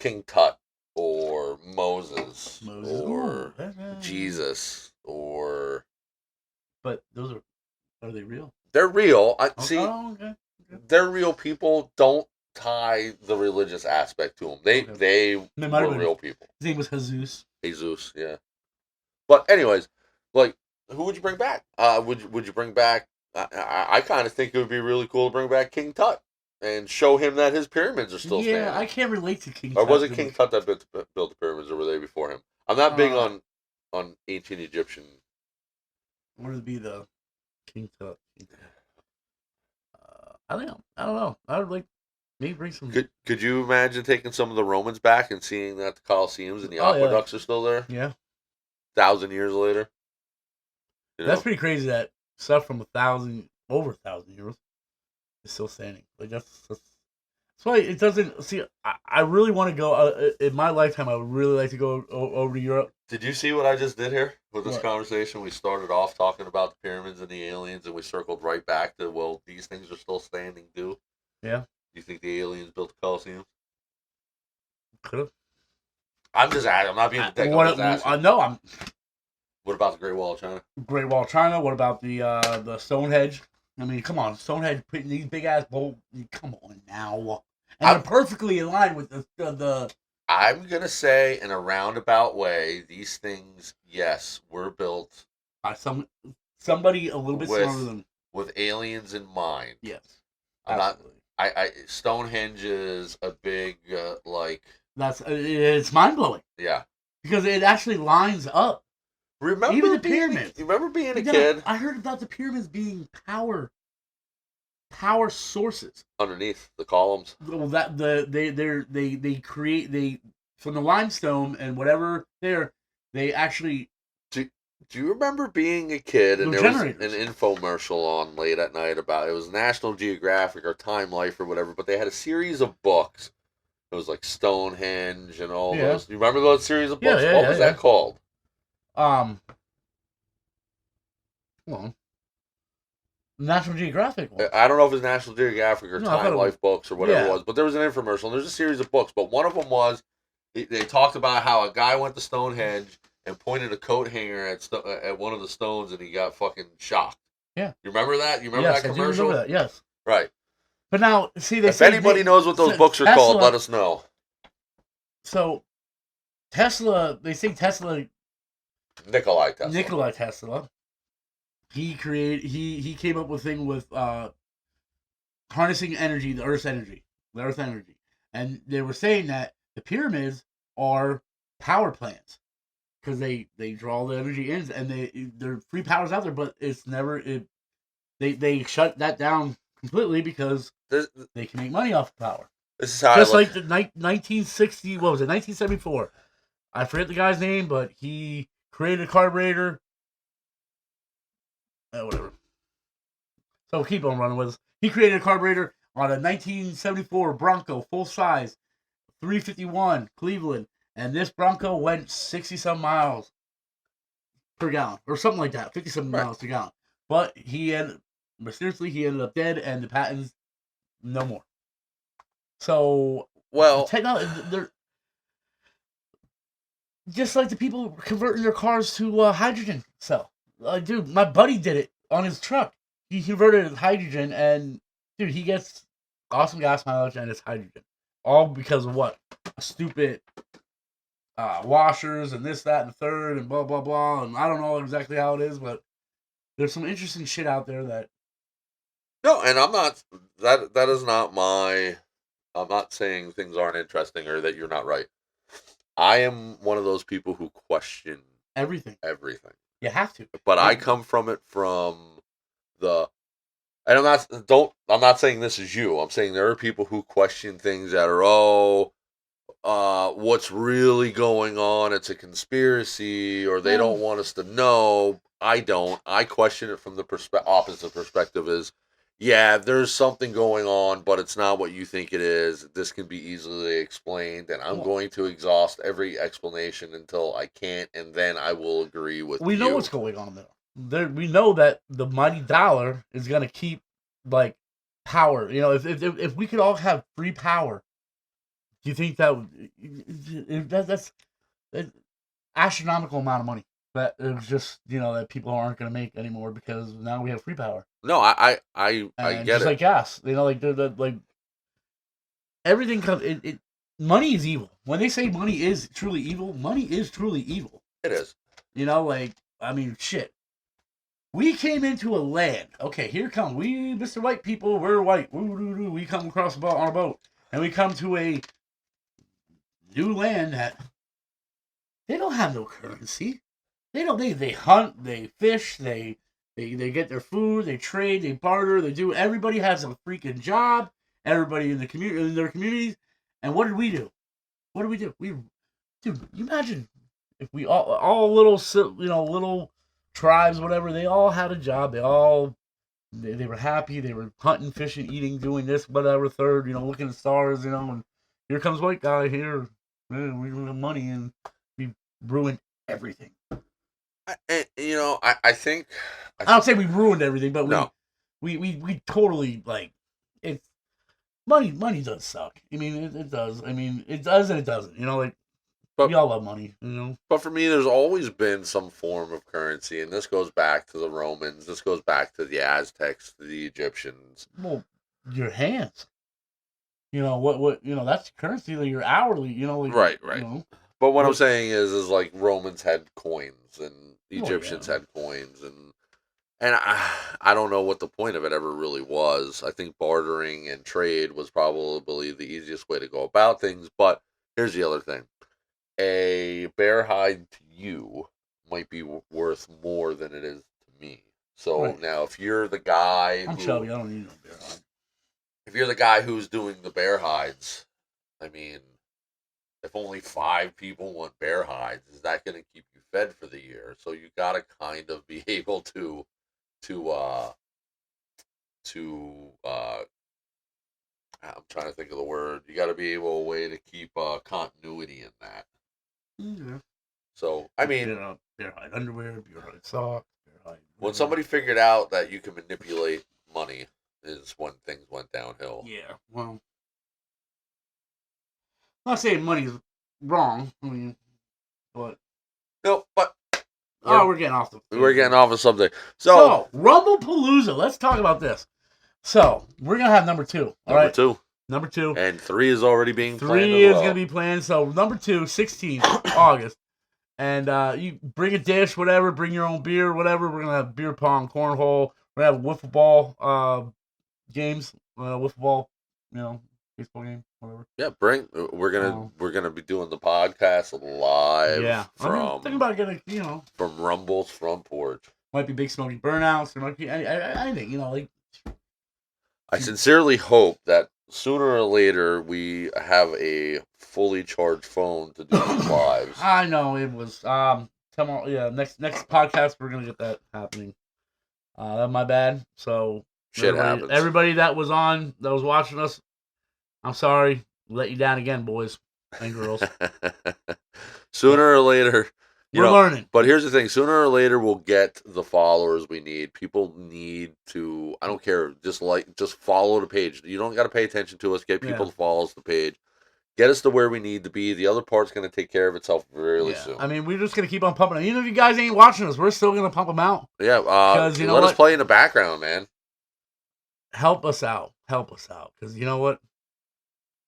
King Tut or Moses. Moses. Or Ooh, Jesus or. But those are they real? They're real. See, okay. they're real people. Don't tie the religious aspect to them. They They might have were been- real people. His name was Jesus. Jesus, yeah. But anyways, like, who would you bring back? Would you bring back? I kind of think it would be really cool to bring back King Tut and show him that his pyramids are still Yeah, standing. I can't relate to King. Or was Tut it too King much. Tut that built the pyramids, or were they before him? I'm not big Uh, on ancient Egyptian. What would be the King Tut? I don't know. I don't know. I would like maybe bring some. Could you imagine taking some of the Romans back and seeing that the Colosseums and the Oh, yeah. aqueducts are still there Yeah, 1,000 years later? You know? that's pretty crazy. That stuff from over 1,000 years is still standing. Like that's why it doesn't. See, I really want to go in my lifetime. I would really like to go over to Europe. Did you see what I just did here with this What? conversation? We started off talking about the pyramids and the aliens, and we circled right back to, well, these things are still standing too. Yeah. Do you think the aliens built the Colosseum? Could have. I'm just asking. I'm not being a dick. I'm What? just asking. No, I'm What about the Great Wall of China? Great Wall of China. What about the Stonehenge? I mean, come on, Stonehenge putting these big ass bowl. Come on now, and they're perfectly in line with the. I'm gonna say, in a roundabout way, these things, yes, were built By somebody a little bit With- smarter than with aliens in mind. yes. I'm not. Absolutely. Stonehenge is a big It's mind blowing yeah. because it actually lines up. Remember Even the being pyramids. You remember being a Yeah, kid I heard about the pyramids being power sources. underneath the columns. Well, that they create from the limestone and whatever they actually. Do you remember being a kid and The there was generators. an infomercial on late at night about it was National Geographic or Time Life or whatever, but they had a series of books. It was like Stonehenge and all Yeah. those. You remember those series of Yeah, books? yeah, What yeah, was yeah. that called? Hold on. National Geographic one. I don't know if it was National Geographic or No, I thought Time it Life books or whatever Yeah. it was, but there was an infomercial. And there's a series of books, but one of them was they talked about how a guy went to Stonehenge and pointed a coat hanger at one of the stones and he got fucking shocked. Yeah. You remember that? You remember Yes, that I do commercial? remember that. Yes, Right. but now see they If say anybody knows what those books are called, let us know. So Tesla, they say Tesla, Nikolai Tesla. Nikola Tesla, he came up with a thing with harnessing energy, the Earth energy, and they were saying that the pyramids are power plants because they draw the energy in and they're free powers out there, but it's never They shut that down completely because This, they can make money off the power. this is how Just I look. like the 1960, what was it, 1974? I forget the guy's name, but he created a carburetor. Whatever. So keep on running with us. He created a carburetor on a 1974 Bronco, full size, 351 Cleveland, and this Bronco went 60-some miles per gallon, or something like that, 50-some Right. miles per gallon. But mysteriously, he ended up dead, and the patents, no more. So, Well, technology, they're just like the people converting their cars to hydrogen cell. Dude, my buddy did it on his truck. He converted it to hydrogen, and dude, he gets awesome gas mileage, and it's hydrogen. All because of what? Stupid washers and this, that, and the third, and blah, blah, blah. And I don't know exactly how it is, but there's some interesting shit out there that. no, and I'm not. That is not my. I'm not saying things aren't interesting or that you're not right. I am one of those people who question Everything. everything. You have to. But I come from it from the, and I'm not saying this is you. I'm saying there are people who question things that are, what's really going on? It's a conspiracy, or they don't want us to know. I don't. I question it from the opposite perspective. Is, yeah, there's something going on, but it's not what you think it is. This can be easily explained, and I'm going to exhaust every explanation until I can't, and then I will agree with you. We know what's going on there. We know that the mighty dollar is going to keep, like, power. You know, if we could all have free power, do you think that's an astronomical amount of money that it's just, that people aren't going to make anymore because now we have free power? No, I And get just it. like gas, like everything comes. Money is evil. When they say money is truly evil, money is truly evil. It is. Shit. We came into a land. Okay, here come we, Mr. White people. We're white. We come across on a boat, and we come to a new land that they don't have no currency. They don't. They hunt. They fish. They get their food. They trade. They barter. They do. Everybody has a freaking job. Everybody in their communities. And what did we do? What did we do? Dude, you imagine if we all little tribes, whatever, they all had a job. They were happy. They were hunting, fishing, eating, doing this, whatever, third, looking at stars, and here comes white guy here. Man, we have money, and we ruined everything. I think. I don't say we ruined everything, but no. we totally, like, it's money does suck. I mean, it does. I mean, it does and it doesn't. But we all love money, But for me, there's always been some form of currency, and this goes back to the Romans. This goes back to the Aztecs, to the Egyptians. Well, your hands. That's currency. Like your hourly. Right. But what I'm saying is like Romans had coins and Egyptians had coins, and I don't know what the point of it ever really was. I think bartering and trade was probably the easiest way to go about things. But here's the other thing. A bear hide to you might be worth more than it is to me. So now, if you're the guy, I'm chubby. I don't need no bear hide. If you're the guy who's doing the bear hides, I mean, if only 5 people want bear hides, is that going to keep you fed for the year? So you got to kind of be able to I'm trying to think of the word. You got to be able a way to keep continuity in that. Yeah. So I mean, bear hide underwear, bear hide socks, bear hide. When somebody figured out that you can manipulate money, is when things went downhill. Yeah. Well, I'm not saying money's wrong. I mean, but no, but we're getting off of something. So Rumblepalooza. Let's talk about this. So we're gonna have number 2. Number 2. And 3 is already being planned. 3 is gonna be planned. So number 2, 16th August, and you bring a dish, whatever. Bring your own beer, whatever. We're gonna have beer pong, cornhole. We're gonna have wiffle ball games, wiffle ball, baseball game, whatever. Yeah, we're gonna be doing the podcast live. Yeah, I'm thinking about getting from Rumble's front porch. Might be Big Smoky Burnouts. There might be anything. You know, like I sincerely hope that sooner or later we have a fully charged phone to do these lives. I know it was tomorrow. Yeah, next podcast we're gonna get that happening. That's my bad. So Shit happens. everybody that was watching us, I'm sorry, let you down again, boys and girls. Sooner or later, we're learning. But here's the thing: sooner or later, we'll get the followers we need. People need to. I don't care. Just follow the page. You don't got to pay attention to us. Get people to follow us the page. Get us to where we need to be. The other part's going to take care of itself really soon. I mean, we're just going to keep on pumping them. Even if you guys ain't watching us, we're still going to pump them out. Yeah. Because let us play in the background, man. Help us out. Because you know what?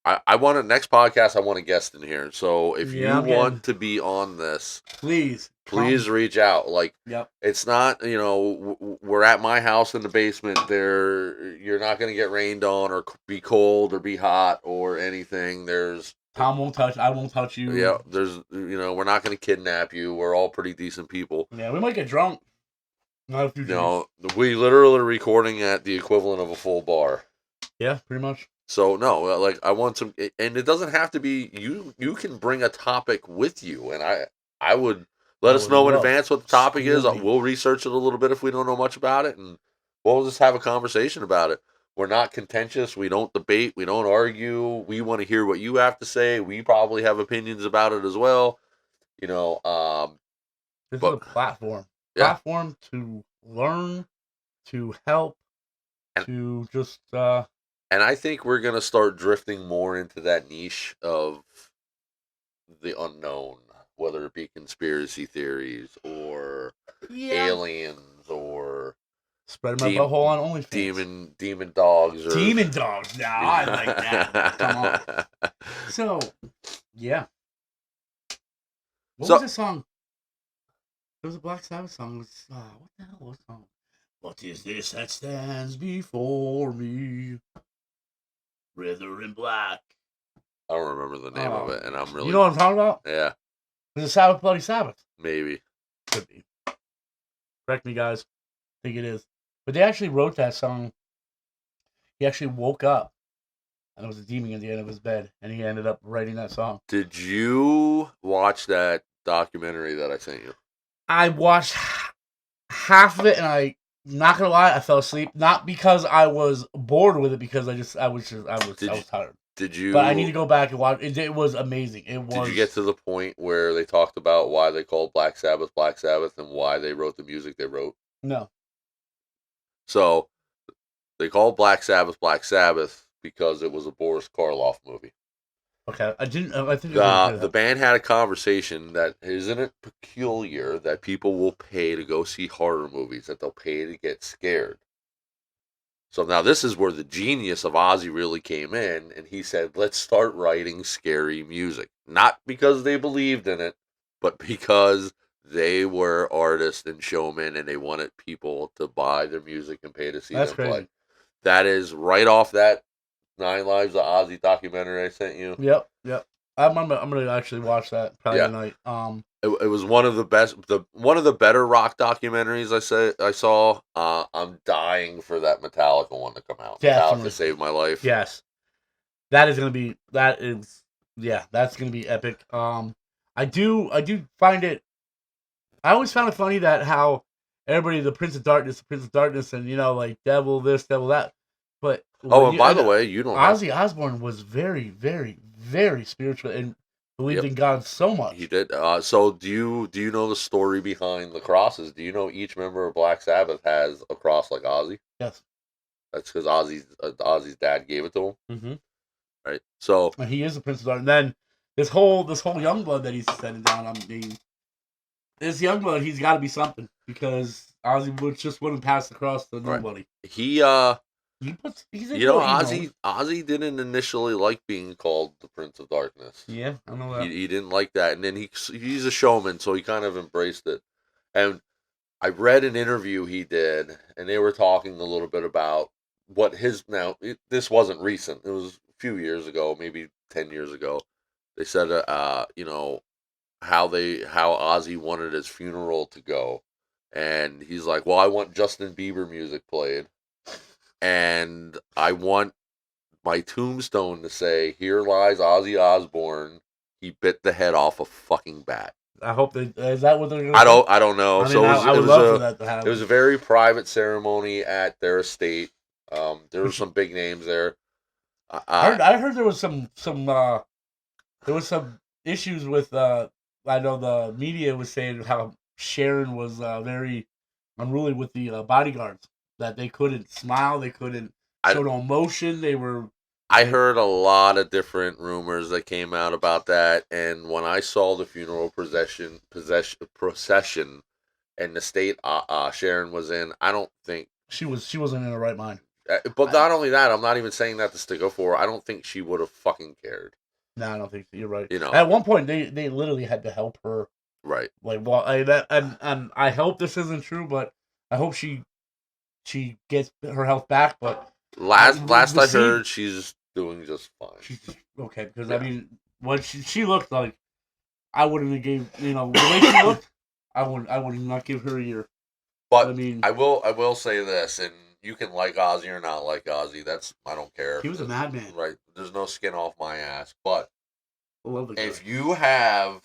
I want a next podcast. I want a guest in here. So if you want to be on this, please reach out. Like, it's not, we're at my house in the basement. You're not going to get rained on or be cold or be hot or anything. Tom won't touch. I won't touch you. Yeah. We're not going to kidnap you. We're all pretty decent people. Yeah, we might get drunk. Not a few drinks. We literally are recording at the equivalent of a full bar. Yeah, pretty much. So no, like I want some, and it doesn't have to be you. You can bring a topic with you, and I would let us know in advance what the topic is. We'll research it a little bit if we don't know much about it, and we'll just have a conversation about it. We're not contentious. We don't debate. We don't argue. We want to hear what you have to say. We probably have opinions about it as well. This is a platform. Platform to learn, to help, to just. And I think we're going to start drifting more into that niche of the unknown, whether it be conspiracy theories or aliens or spread my butthole on OnlyFans. Demon dogs. Demon dogs. Now I like that. Come on. So, yeah. What was the song? There was a Black Sabbath song. It was, what the hell was the song? What is this that stands before me? River in black. I don't remember the name of it, and I'm really. You know what I'm talking about? Yeah. It's a Sabbath Bloody Sabbath. Maybe. Could be. Correct me, guys. I think it is. But they actually wrote that song. He actually woke up, and there was a demon at the end of his bed, and he ended up writing that song. Did you watch that documentary that I sent you? I watched half of it, and not gonna lie, I fell asleep. Not because I was bored with it, because I was tired. Did you? But I need to go back and watch. It was amazing. Did you get to the point where they talked about why they called Black Sabbath, and why they wrote the music they wrote? No. So they called Black Sabbath because it was a Boris Karloff movie. Okay, I didn't. I think the band had a conversation that isn't it peculiar that people will pay to go see horror movies, that they'll pay to get scared. So now this is where the genius of Ozzy really came in, and he said, "Let's start writing scary music." Not because they believed in it, but because they were artists and showmen, and they wanted people to buy their music and pay to see them play. That is right off that 9 Lives of Ozzy documentary I sent you. Yep. I'm gonna actually watch that probably tonight. It was one of the best, one of the better rock documentaries I saw. I'm dying for that Metallica one to come out. Metallica Saved My Life. Yes, that's gonna be epic. I do find it. I always found it funny that how everybody, the Prince of Darkness, and like devil this, devil that. But and by the way, you don't. Ozzy Osbourne was very, very, very spiritual and believed in God so much. He did. So do you know the story behind the crosses? Do you know each member of Black Sabbath has a cross like Ozzy? Yes. That's because Ozzy's dad gave it to him. Mm-hmm. Right. So and he is the Prince of Darkness. And then this whole young blood that he's sending down. This young blood, he's got to be something, because Ozzy just wouldn't pass the cross to nobody. Right. Ozzy didn't initially like being called the Prince of Darkness. Yeah, I know that. He didn't like that, and then he's a showman, so he kind of embraced it. And I read an interview he did, and they were talking a little bit about what this wasn't recent. It was a few years ago, maybe 10 years ago. They said, how Ozzy wanted his funeral to go. and he's like, "Well, I want Justin Bieber music played, and I want my tombstone to say, 'Here lies Ozzy Osbourne. He bit the head off a fucking bat.'" I hope that is that what they're gonna. I don't know. I mean, So I would love for that to happen. it was a very private ceremony at their estate. There were some big names there. I heard there was some there was some issues with I know the media was saying how Sharon was very unruly with the bodyguards, that they couldn't smile, they couldn't show no emotion, they were. I heard a lot of different rumors that came out about that, and when I saw the funeral procession, and the state Sharon was in, I don't think she wasn't in her right mind. But not only that, I'm not even saying that to stick up for her. I don't think she would have fucking cared. No, I don't think so. You're right. You know, at one point they literally had to help her. Right. Like, well, and I hope this isn't true, but I hope she gets her health back. But last I heard, she's doing just fine. She's okay, because I mean, what she looked like, I wouldn't have gave, the way she looked, I would not give her a year. But I mean, I will say this, and you can like Ozzy or not like Ozzy. I don't care. He was a madman. Right. There's no skin off my ass. But I love the guy. If you have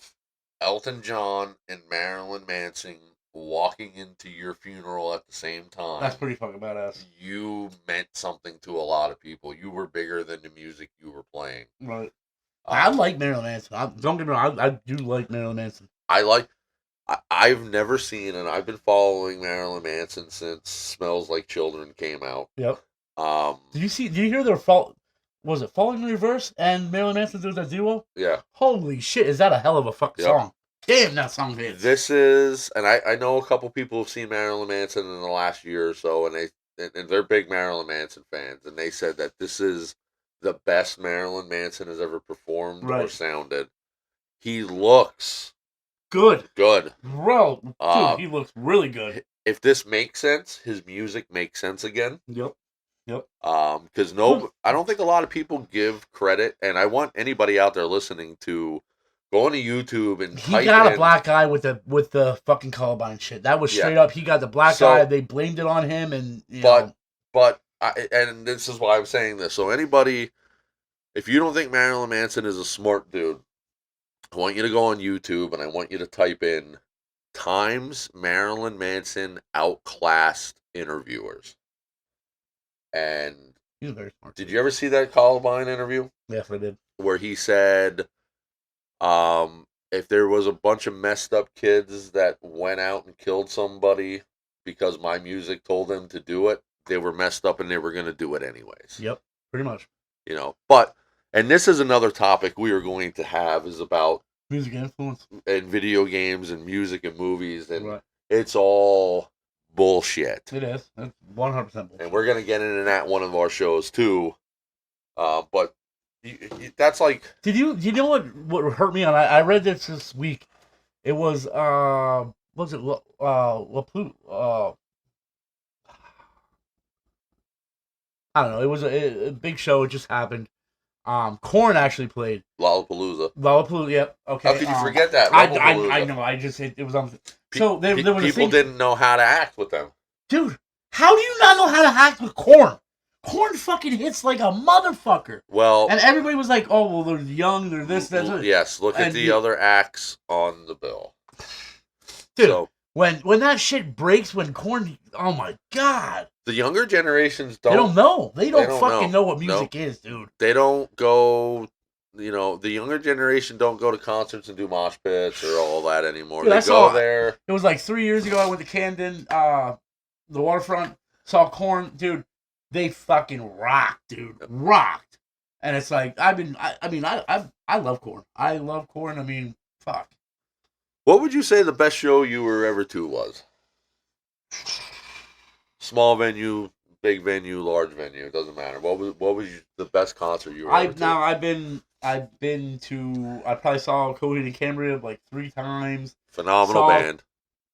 Elton John and Marilyn Manson walking into your funeral at the same time, that's pretty fucking badass. You meant something to a lot of people. You were bigger than the music you were playing. Right. I like Marilyn Manson. Don't get me wrong. I do like Marilyn Manson. I've never seen, and I've been following Marilyn Manson since Smells Like Children came out. Yep. Did you hear their Fall? Was it Falling in Reverse and Marilyn Manson did that duo? Yeah. Holy shit! Is that a hell of a fucking song? Damn, that song hits. This is, and I know a couple people have seen Marilyn Manson in the last year or so, and they're big Marilyn Manson fans, and they said that this is the best Marilyn Manson has ever performed or sounded. He looks good. Bro, dude, he looks really good. If this makes sense, his music makes sense again. Yep. Because I don't think a lot of people give credit, and I want anybody out there listening to go on to YouTube and he got a black eye with the fucking Columbine shit. That was straight up. He got the black eye. They blamed it on him, and and this is why I'm saying this. So anybody, if you don't think Marilyn Manson is a smart dude, I want you to go on YouTube and I want you to type in times Marilyn Manson outclassed interviewers. And he's very smart. Did you ever see that Columbine interview? Yes, I did. Where he said, if there was a bunch of messed up kids that went out and killed somebody because my music told them to do it, they were messed up and they were going to do it anyways. Yep, pretty much. And this is another topic we are going to have, is about music influence and video games and music and movies, and it's all bullshit. It is. It's 100% bullshit. And we're going to get into that one of our shows too. But that's like... Did you know what hurt me? I read this week. It was was it I don't know. It was a big show. It just happened. Korn actually played Lollapalooza. Yep. Okay. How could you forget that? I know. I just it was on. So there was people didn't know how to act with them. Dude, how do you not know how to act with Korn? Korn fucking hits like a motherfucker. Well, and everybody was like, "Oh, well, they're young. They're this, that." Yes. Look at the other acts on the bill, dude. When that shit breaks, when Korn, oh my god. The younger generations don't. They don't know. They don't fucking know what music is, dude. They don't go. The younger generation don't go to concerts and do mosh pits or all that anymore. Dude, they go there. It was like 3 years ago. I went to Camden, the waterfront, saw Korn, dude. They fucking rocked, dude. Rocked. And it's like I love Korn. I love Korn. I mean, fuck. What would you say the best show you were ever to was? Small venue, big venue, large venue, it doesn't matter. What was the best concert you were ever to? I've been to, I probably saw Coheed and Cambria like 3 times. Phenomenal band.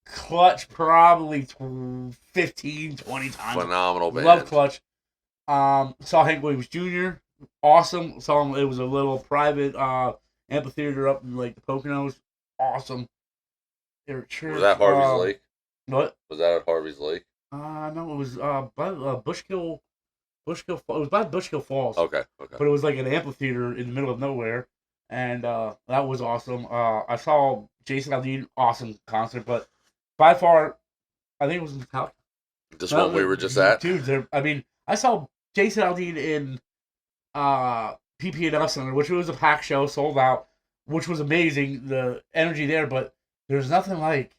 Clutch probably 15, 20 times. Phenomenal band. Love Clutch. Saw Hank Williams Jr. Awesome. Saw him, it was a little private amphitheater up in like the Poconos. Awesome. Was that Harvey's Lake? What? Was that at Harvey's Lake? No, it was by Bushkill. Bushkill. It was by Bushkill Falls. Okay. But it was like an amphitheater in the middle of nowhere, and that was awesome. I saw Jason Aldean, awesome concert, but by far, I think it was Metallica. This one we were just at? Dude, I mean, I saw Jason Aldean in PP&L Center, which was a packed show, sold out, which was amazing, the energy there, but there's nothing like,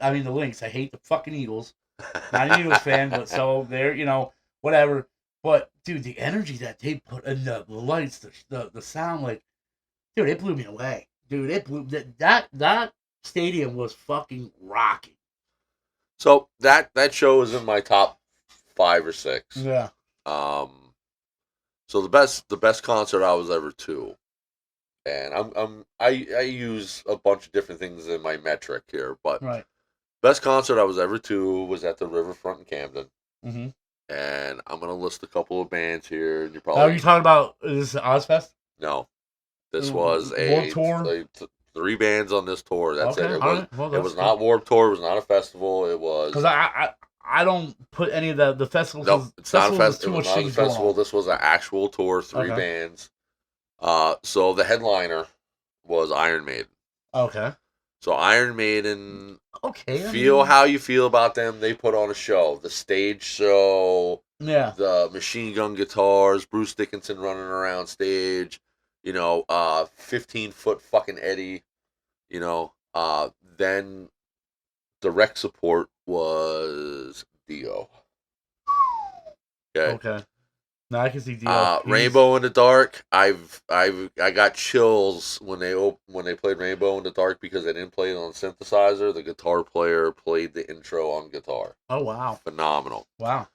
I mean, the Lynx. I hate the fucking Eagles. Not an Eagles fan, but so they're, whatever. But, dude, the energy that they put in the lights, the sound, like, dude, it blew me away. Dude, it blew, that stadium was fucking rocking. So that show is in my top 5 or 6. Yeah. So the best concert I was ever to, and I use a bunch of different things in my metric here, but Right. best concert I was ever to was at the Riverfront in Camden. Mm-hmm. And I'm gonna list a couple of bands here, and you Are probably you talking about, is this Ozfest? no. This was Warped Tour? 3 bands on this tour. That's Okay, it. all right. Well, It that's was cool. not Warped Tour. It was not a festival. It was Because I don't put any of the festivals. no. It's not a festival. It Too was much not a things going festival. on. This was an actual tour. 3 Okay. bands. So the headliner was Iron Maiden. Okay. So Iron Maiden, Okay. feel how you feel about them. They put on a show. The stage show, Yeah. the machine gun guitars, Bruce Dickinson running around stage, 15-foot fucking Eddie, then direct support was Dio. Okay. Okay. Now I can see Dio. Rainbow in the Dark. I got chills when they played Rainbow in the Dark because they didn't play it on synthesizer. The guitar player played the intro on guitar. Oh wow. Phenomenal. Wow.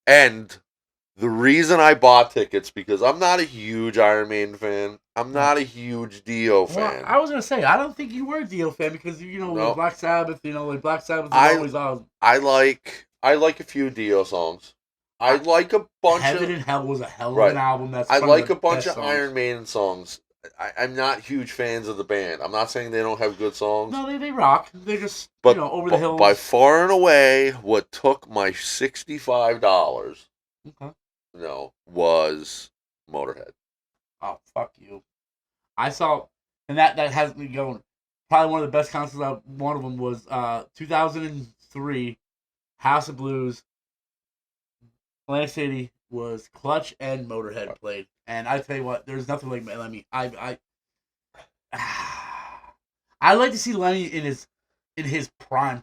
And the reason I bought tickets because I'm not a huge Iron Maiden fan. I'm not a huge Dio fan. Well, I was gonna say I don't think you were a Dio fan because No. Black Sabbath, like Black Sabbath is I- always I like a few Dio songs. I like a bunch Heaven of and Hell was a hell of Right. an album. That's I one like of the a bunch best of songs. Iron Maiden songs. I'm not huge fans of the band. I'm not saying they don't have good songs. No, they rock. They're just But over the hills. by far and away, what took my $65, Okay. was Motorhead. Oh fuck you! I saw, and that has me going. Probably one of the best concerts. One of them was 2003, House of Blues. Atlantic City was Clutch and Motorhead played, and I tell you what, there's nothing like Lemmy. I like to see Lemmy in his prime,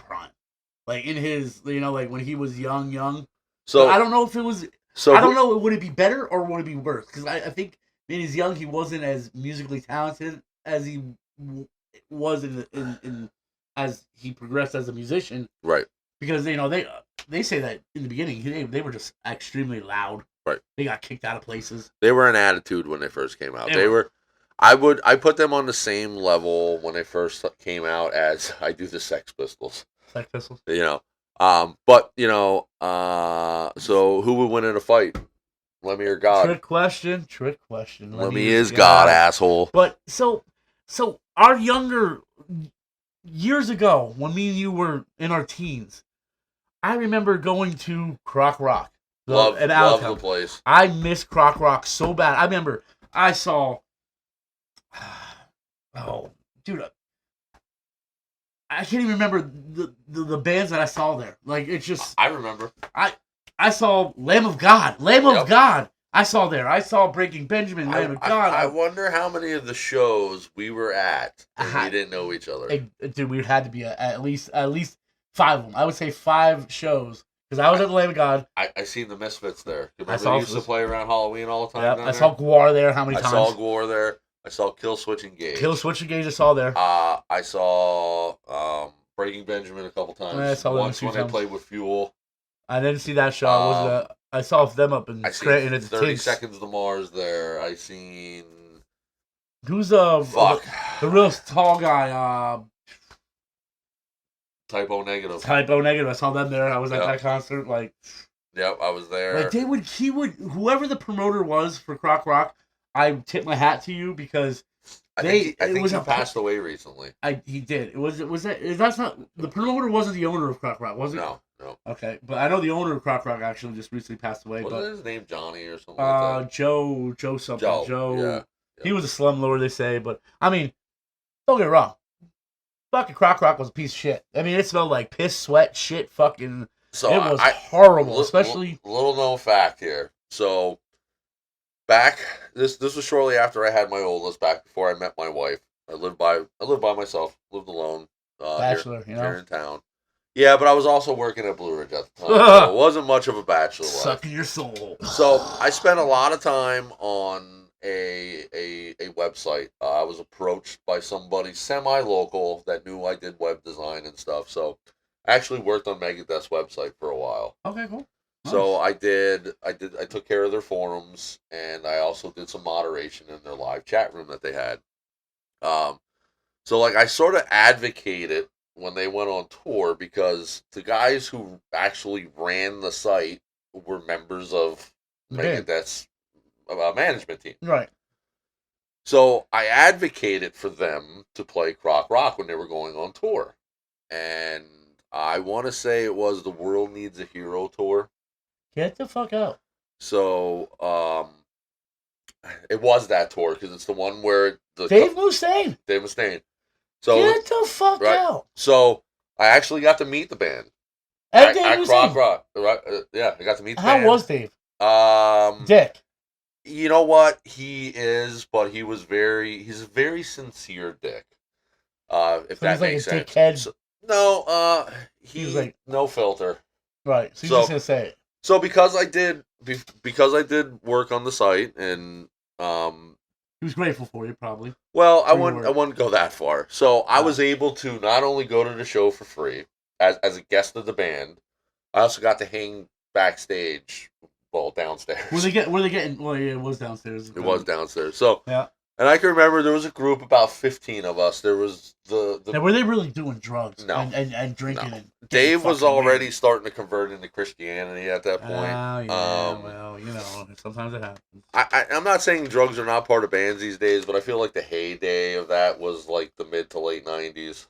like in his like when he was young. So But I don't know if it was. So I don't know. Would it be better or would it be worse? Because I think when he's young, he wasn't as musically talented as he was in as he progressed as a musician. Right. Because they say that in the beginning they were just extremely loud. Right. They got kicked out of places. They were an attitude when they first came out. They were. I put them on the same level when they first came out as I do the Sex Pistols. Sex Pistols. But so who would win in a fight? Lemmy or God? Trick question. Lemmy is God, asshole. But so our younger years ago, when me and you were in our teens, I remember going to Croc Rock. Love the place. I miss Croc Rock so bad. I remember I saw. Oh, dude, I can't even remember the bands that I saw there. Like it's just I remember. I saw Lamb of God. Lamb of Yep. God. I saw there. I saw Breaking Benjamin. Lamb of God. I wonder how many of the shows we were at and we didn't know each other. Dude, we had to be at least 5 of them. I would say 5 shows because I was at the Lamb of God. I seen the Misfits there. Remember saw they used to this. play around Halloween all the time. Yep, down I there? saw Guar there. How many I times? saw Gore there. I saw Kill Switch Engage. Kill Switch Engage. I saw there. I saw Breaking Benjamin a couple times. I saw them Once a few when times. they played with Fuel. I didn't see that show. I saw them up in I seen Scranton at the 30 Tinks. Seconds to Mars there. I seen Who's fuck the real tall guy? Typo Negative. Typo Negative. I saw them there. I was at Yep. that concert. Like Yep, I was there. Like he would, whoever the promoter was for Croc Rock, I tip my hat to you because I think he passed away recently. He did. That's not the promoter wasn't the owner of Croc Rock, was it? No. Okay, but I know the owner of Croc Rock actually just recently passed away. Wasn't his name Johnny or something like that? Joe something. Joe. Yeah. He was a slumlord, they say, but I mean, don't get me wrong. Fucking Croc Rock was a piece of shit. I mean, it smelled like piss, sweat, shit, fucking. So it was horrible, especially. Little known fact here. So this was shortly after I had my oldest. Back before I met my wife. I lived by myself. Lived alone. Bachelor, here in town. Yeah, but I was also working at Blue Ridge at the time. So it wasn't much of a bachelor life. Sucking your soul. So I spent a lot of time on a website. I was approached by somebody semi-local that knew I did web design and stuff. So I actually worked on Megadeth's website for a while. Okay, cool. Nice. So I took care of their forums, and I also did some moderation in their live chat room that they had. So like I sort of advocated when they went on tour because the guys who actually ran the site were members of Megadeth's management team. Right. So I advocated for them to play Croc Rock when they were going on tour. And I want to say it was the World Needs a Hero tour. Get the fuck out. So, it was that tour because it's the one where Dave Mustaine. So get the fuck out. So I actually got to meet the band at Croc Rock. Right? Yeah, I got to meet the band. How was Dave? Dick. You know what he is, but he's a very sincere dick. If that makes sense. Dickhead. So, no, he's like no filter. Right. So you're just gonna say it. So because I did work on the site and he was grateful for you, probably. Well, I wouldn't go that far. So I was able to not only go to the show for free as a guest of the band, I also got to hang backstage, downstairs. Were they getting? Well, yeah, it was downstairs. It was downstairs. So yeah. And I can remember there was a group about 15 of us. There was the now, were they really doing drugs? No. And drinking? No. And Dave was already starting to convert into Christianity at that point. Yeah, well, sometimes it happens. I'm not saying drugs are not part of bands these days, but I feel like the heyday of that was like the mid to late 90s.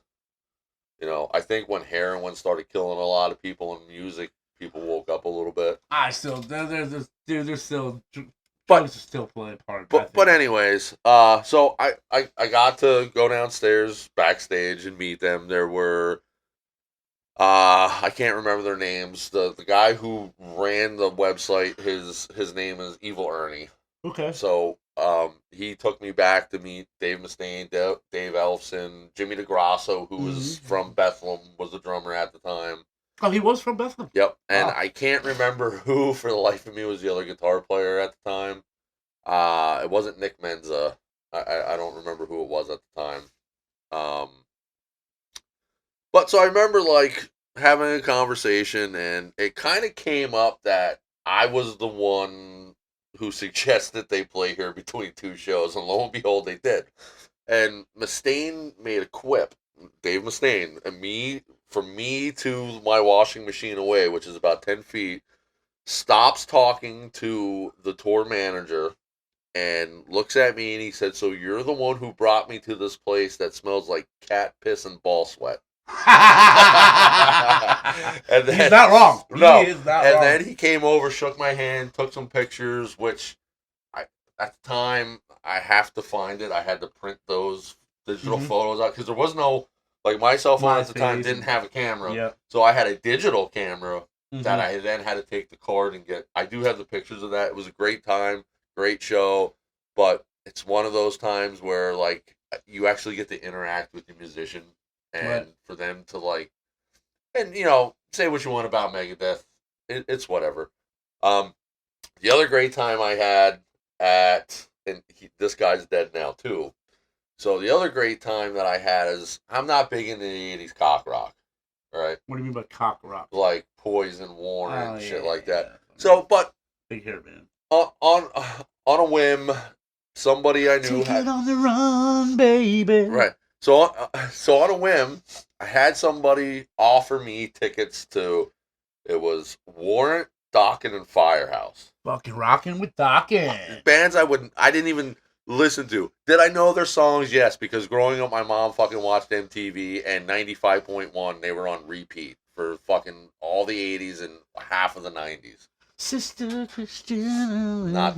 I think when heroin started killing a lot of people in music, people woke up a little bit. There's still... But still playing part. But anyways, so I got to go downstairs backstage and meet them. There were I can't remember their names. The guy who ran the website, his name is Evil Ernie. Okay. So he took me back to meet Dave Mustaine, Dave Ellefson, Jimmy DeGrasso, who was from Bethlehem, was the drummer at the time. Oh, he was from Bethlehem? Yep. And I can't remember who, for the life of me, was the other guitar player at the time. It wasn't Nick Menza. I don't remember who it was at the time. But so I remember, like, having a conversation, and it kind of came up that I was the one who suggested they play here between two shows, and lo and behold, they did. And Mustaine made a quip, Dave Mustaine, and from me to my washing machine away, which is about 10 feet, stops talking to the tour manager and looks at me and he said, "So you're the one who brought me to this place that smells like cat piss and ball sweat." And then, he's not wrong. No. He is not wrong. Then he came over, shook my hand, took some pictures, which at the time, I have to find it. I had to print those digital photos out because there was no... Like, my cell phone at the time didn't have a camera. Yep. So I had a digital camera that I then had to take the card and get. I do have the pictures of that. It was a great time, great show. But it's one of those times where, like, you actually get to interact with your musician. And for them to, like... And, say what you want about Megadeth. It's whatever. The other great time I had and this guy's dead now, too. So the other great time that I had is, I'm not big into the 80s cock rock, right? What do you mean by cock rock? Like Poison, Warren, and shit like that. Yeah. So, but big hair band. On a whim, somebody I knew had on the run, baby. Right. So on a whim, I had somebody offer me tickets to. It was Warrant, Dokken, and Firehouse. Fucking rocking with Dokken. Bands I didn't even. listen to. Did I know their songs? Yes, because growing up, my mom fucking watched MTV, and 95.1 they were on repeat for fucking all the 80s and half of the 90s. Sister Christian. That's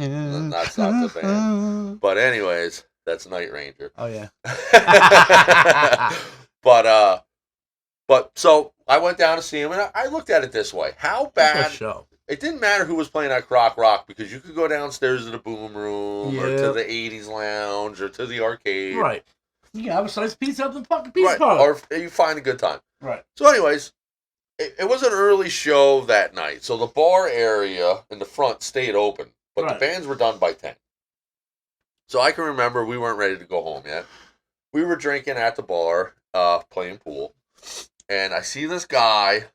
not the band. But anyways, that's Night Ranger. Oh yeah. But so I went down to see him, and I looked at it this way: how That's a bad? show. It didn't matter who was playing at Croc Rock, because you could go downstairs to the Boom Room or to Yep. the 80s Lounge or to the arcade. Right. You can have a slice pizza at the fucking pizza Right. parlor. Or you find a good time. Right. So anyways, it was an early show that night. So the bar area in the front stayed open, but Right. the bands were done by 10. So I can remember we weren't ready to go home yet. We were drinking at the bar, playing pool. And I see this guy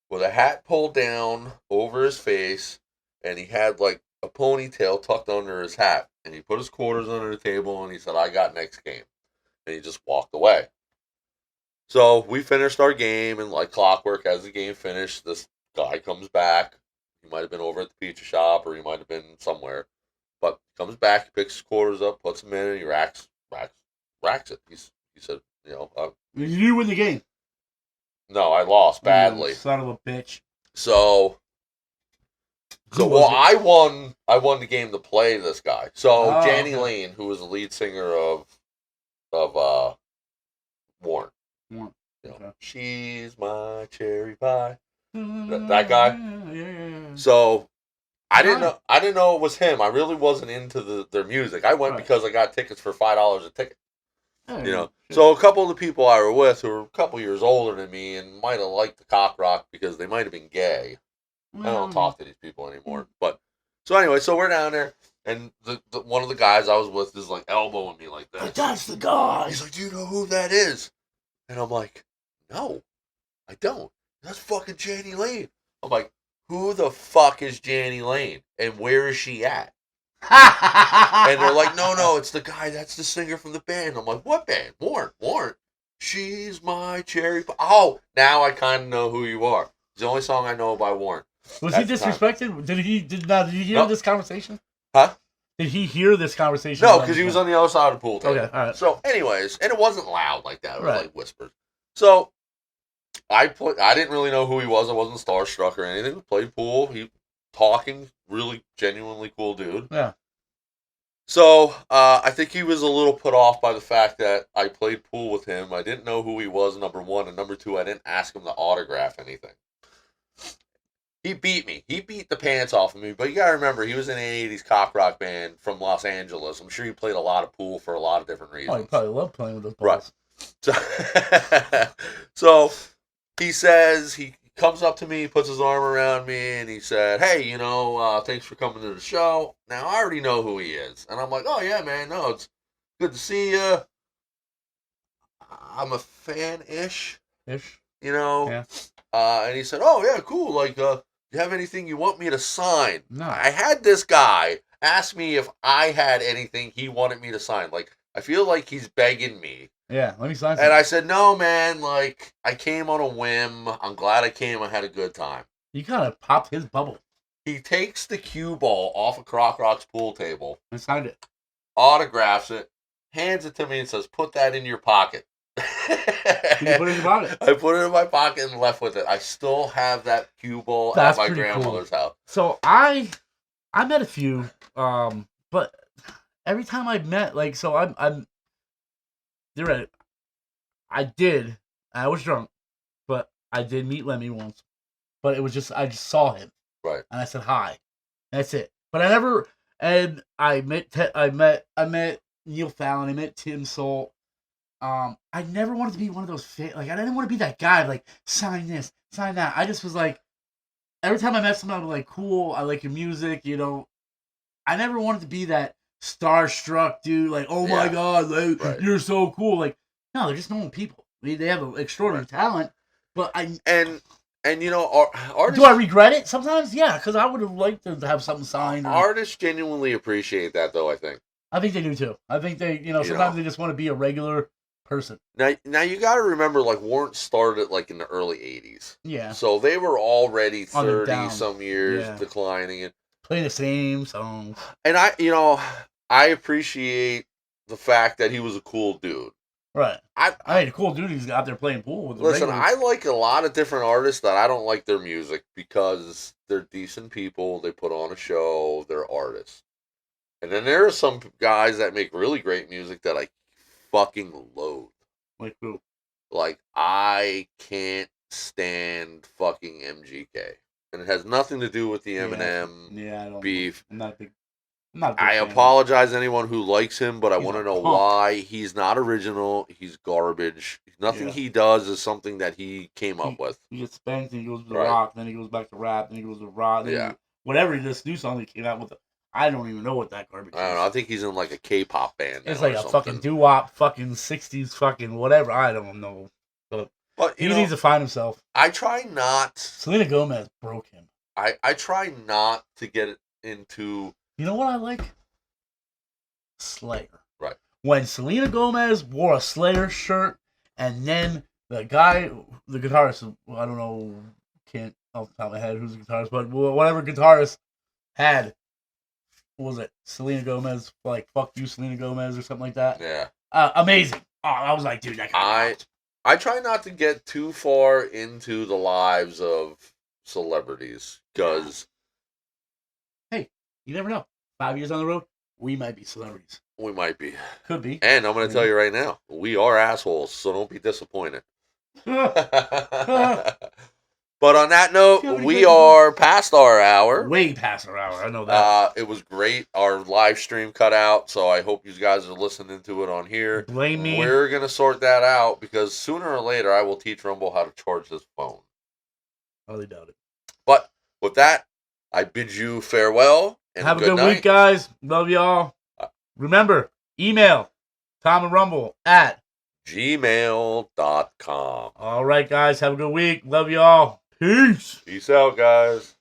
with a hat pulled down over his face, and he had like a ponytail tucked under his hat. And he put his quarters under the table, and he said, "I got next game." And he just walked away. So we finished our game, and like clockwork, as the game finished, this guy comes back. He might have been over at the pizza shop, or he might have been somewhere. But he comes back, he picks his quarters up, puts them in, and he racks it. He said, You win the game. no, I lost badly. You son of a bitch. So Who well, was I won the game to play this guy. So Oh, Janny okay. Lane, who was the lead singer of Warren. Warren, You know, okay. she's my cherry pie. That guy? Yeah. So I Wow. didn't know it was him. I really wasn't into their music. I went Right. because I got tickets for $5 a ticket. Yeah, You know. shit. So a couple of the people I were with, who were a couple years older than me, and might have liked the cock rock because they might have been gay. I don't talk to these people anymore. But so anyway, so we're down there, and the one of the guys I was with is like elbowing me like this. That's the guy. He's like, "Do you know who that is?" And I'm like, "No, I don't. That's fucking Janny Lane." I'm like, "Who the fuck is Janny Lane? And where is she at?" And they're like, "No, it's the guy. That's the singer from the band." I'm like, "What band?" Warren. She's my cherry pie. Oh, now I kind of know who you are. It's the only song I know by Warren. Was he At the time. disrespected? Did he hear No. this conversation? Huh? Did he hear this conversation? No, because he was on the other side of the pool table. Okay, all right. So, anyways, and it wasn't loud like that. It was Right. like whispered. So, I didn't really know who he was. I wasn't starstruck or anything. We played pool. He talking, really genuinely cool dude. Yeah. So, I think he was a little put off by the fact that I played pool with him. I didn't know who he was, number one. And number two, I didn't ask him to autograph anything. He beat me. He beat the pants off of me. But you gotta remember, he was in an 80s cock rock band from Los Angeles. I'm sure he played a lot of pool for a lot of different Oh, reasons. he probably loved playing with those Right. balls. So he says, he comes up to me, puts his arm around me, and he said, "Hey, thanks for coming to the show." Now, I already know who he is. And I'm like, "Oh, yeah, man. No, it's good to see you. I'm a fan-ish, Ish. Yeah. Yeah. And he said, "Oh, yeah, cool. Like, you have anything you want me to sign?" No. I had this guy ask me if I had anything he wanted me to sign. Like, I feel like he's begging me. Yeah. Let me sign something. And I said, "No, man, like, I came on a whim. I'm glad I came. I had a good time." You kind of popped his bubble. He takes the cue ball off of Croc Rock's pool table, I signed it. autographs it, hands it to me, and says, "Put that in your pocket." Did you put it in your pocket? I put it in my pocket and left with it. I still have that cue ball That's at my pretty cool. grandmother's house. So I met a few, but every time I met, like, so I'm. You're right. I was drunk, but I did meet Lemmy once. But it was I just saw him. Right. And I said hi. That's it. But I never, and I met Neil Fallon. I met Tim Salt. I never wanted to be one of those I didn't want to be that guy, like, sign this, sign that. I just was like, every time I met someone, I was like, cool, I like your music, I never wanted to be that starstruck dude, like, oh my Yeah. God, like, Right. you're so cool. Like, no, they're just normal people. I mean, they have an extraordinary talent, but And artists, do I regret it sometimes? Yeah, because I would have liked to have something signed. artists genuinely appreciate that, though, I think. I think they do too. I think they, sometimes they just want to be a regular person. Now you got to remember, like, Warrant started, like, in the early 80s. Yeah. So they were already On the 30 down. some years Yeah. declining. Play the same songs. And I I appreciate the fact that he was a cool dude. Right. I I mean, cool dude. He's out there playing pool with the listen. regulars. I like a lot of different artists that I don't like their music because they're decent people. They put on a show. They're artists. And then there are some guys that make really great music that I fucking loathe. Like who? Like, I can't stand fucking MGK. And it has nothing to do with the Eminem Yeah, I don't. beef. I'm not a big. I'm not a big I fan of apologize to anyone who likes him, but I He's want to a know punk. why. He's not original. He's garbage. Nothing Yeah. he does is something that he came up with. He gets spanked, then he goes to Right. rock, then he goes back to rap, then he goes to rock, then Yeah. whatever he just do something he came out with. I don't even know what that garbage I don't know. I think he's in like a K-pop band. It's now like or a something. fucking doo-wop, fucking 60s fucking whatever. I don't know. But He needs to find himself. I try not. Selena Gomez broke him. I try not to get into. You know what I like? Slayer. Right. When Selena Gomez wore a Slayer shirt, and then the guy, the guitarist, I don't know, can't off the top of my head who's the guitarist, but whatever guitarist had, what was it? Selena Gomez, like "fuck you, Selena Gomez" or something like that. Yeah. Amazing. Oh, I was like, dude, that guy. I try not to get too far into the lives of celebrities because You never know. 5 years on the road, we might be celebrities. we might be. Could be. And I'm going to tell you right now, we are assholes, so don't be disappointed. But on that note, we are past our hour. Way past our hour. I know that. It was great. Our live stream cut out, so I hope you guys are listening to it on here. Blame me. We're going to sort that out because sooner or later I will teach Rumble how to charge his phone. Highly doubt it. But with that, I bid you farewell and Have a good good night. week, guys. Love y'all. Remember, email Tom and Rumble at gmail.com. All right, guys. Have a good week. Love y'all. Peace. Peace out, guys.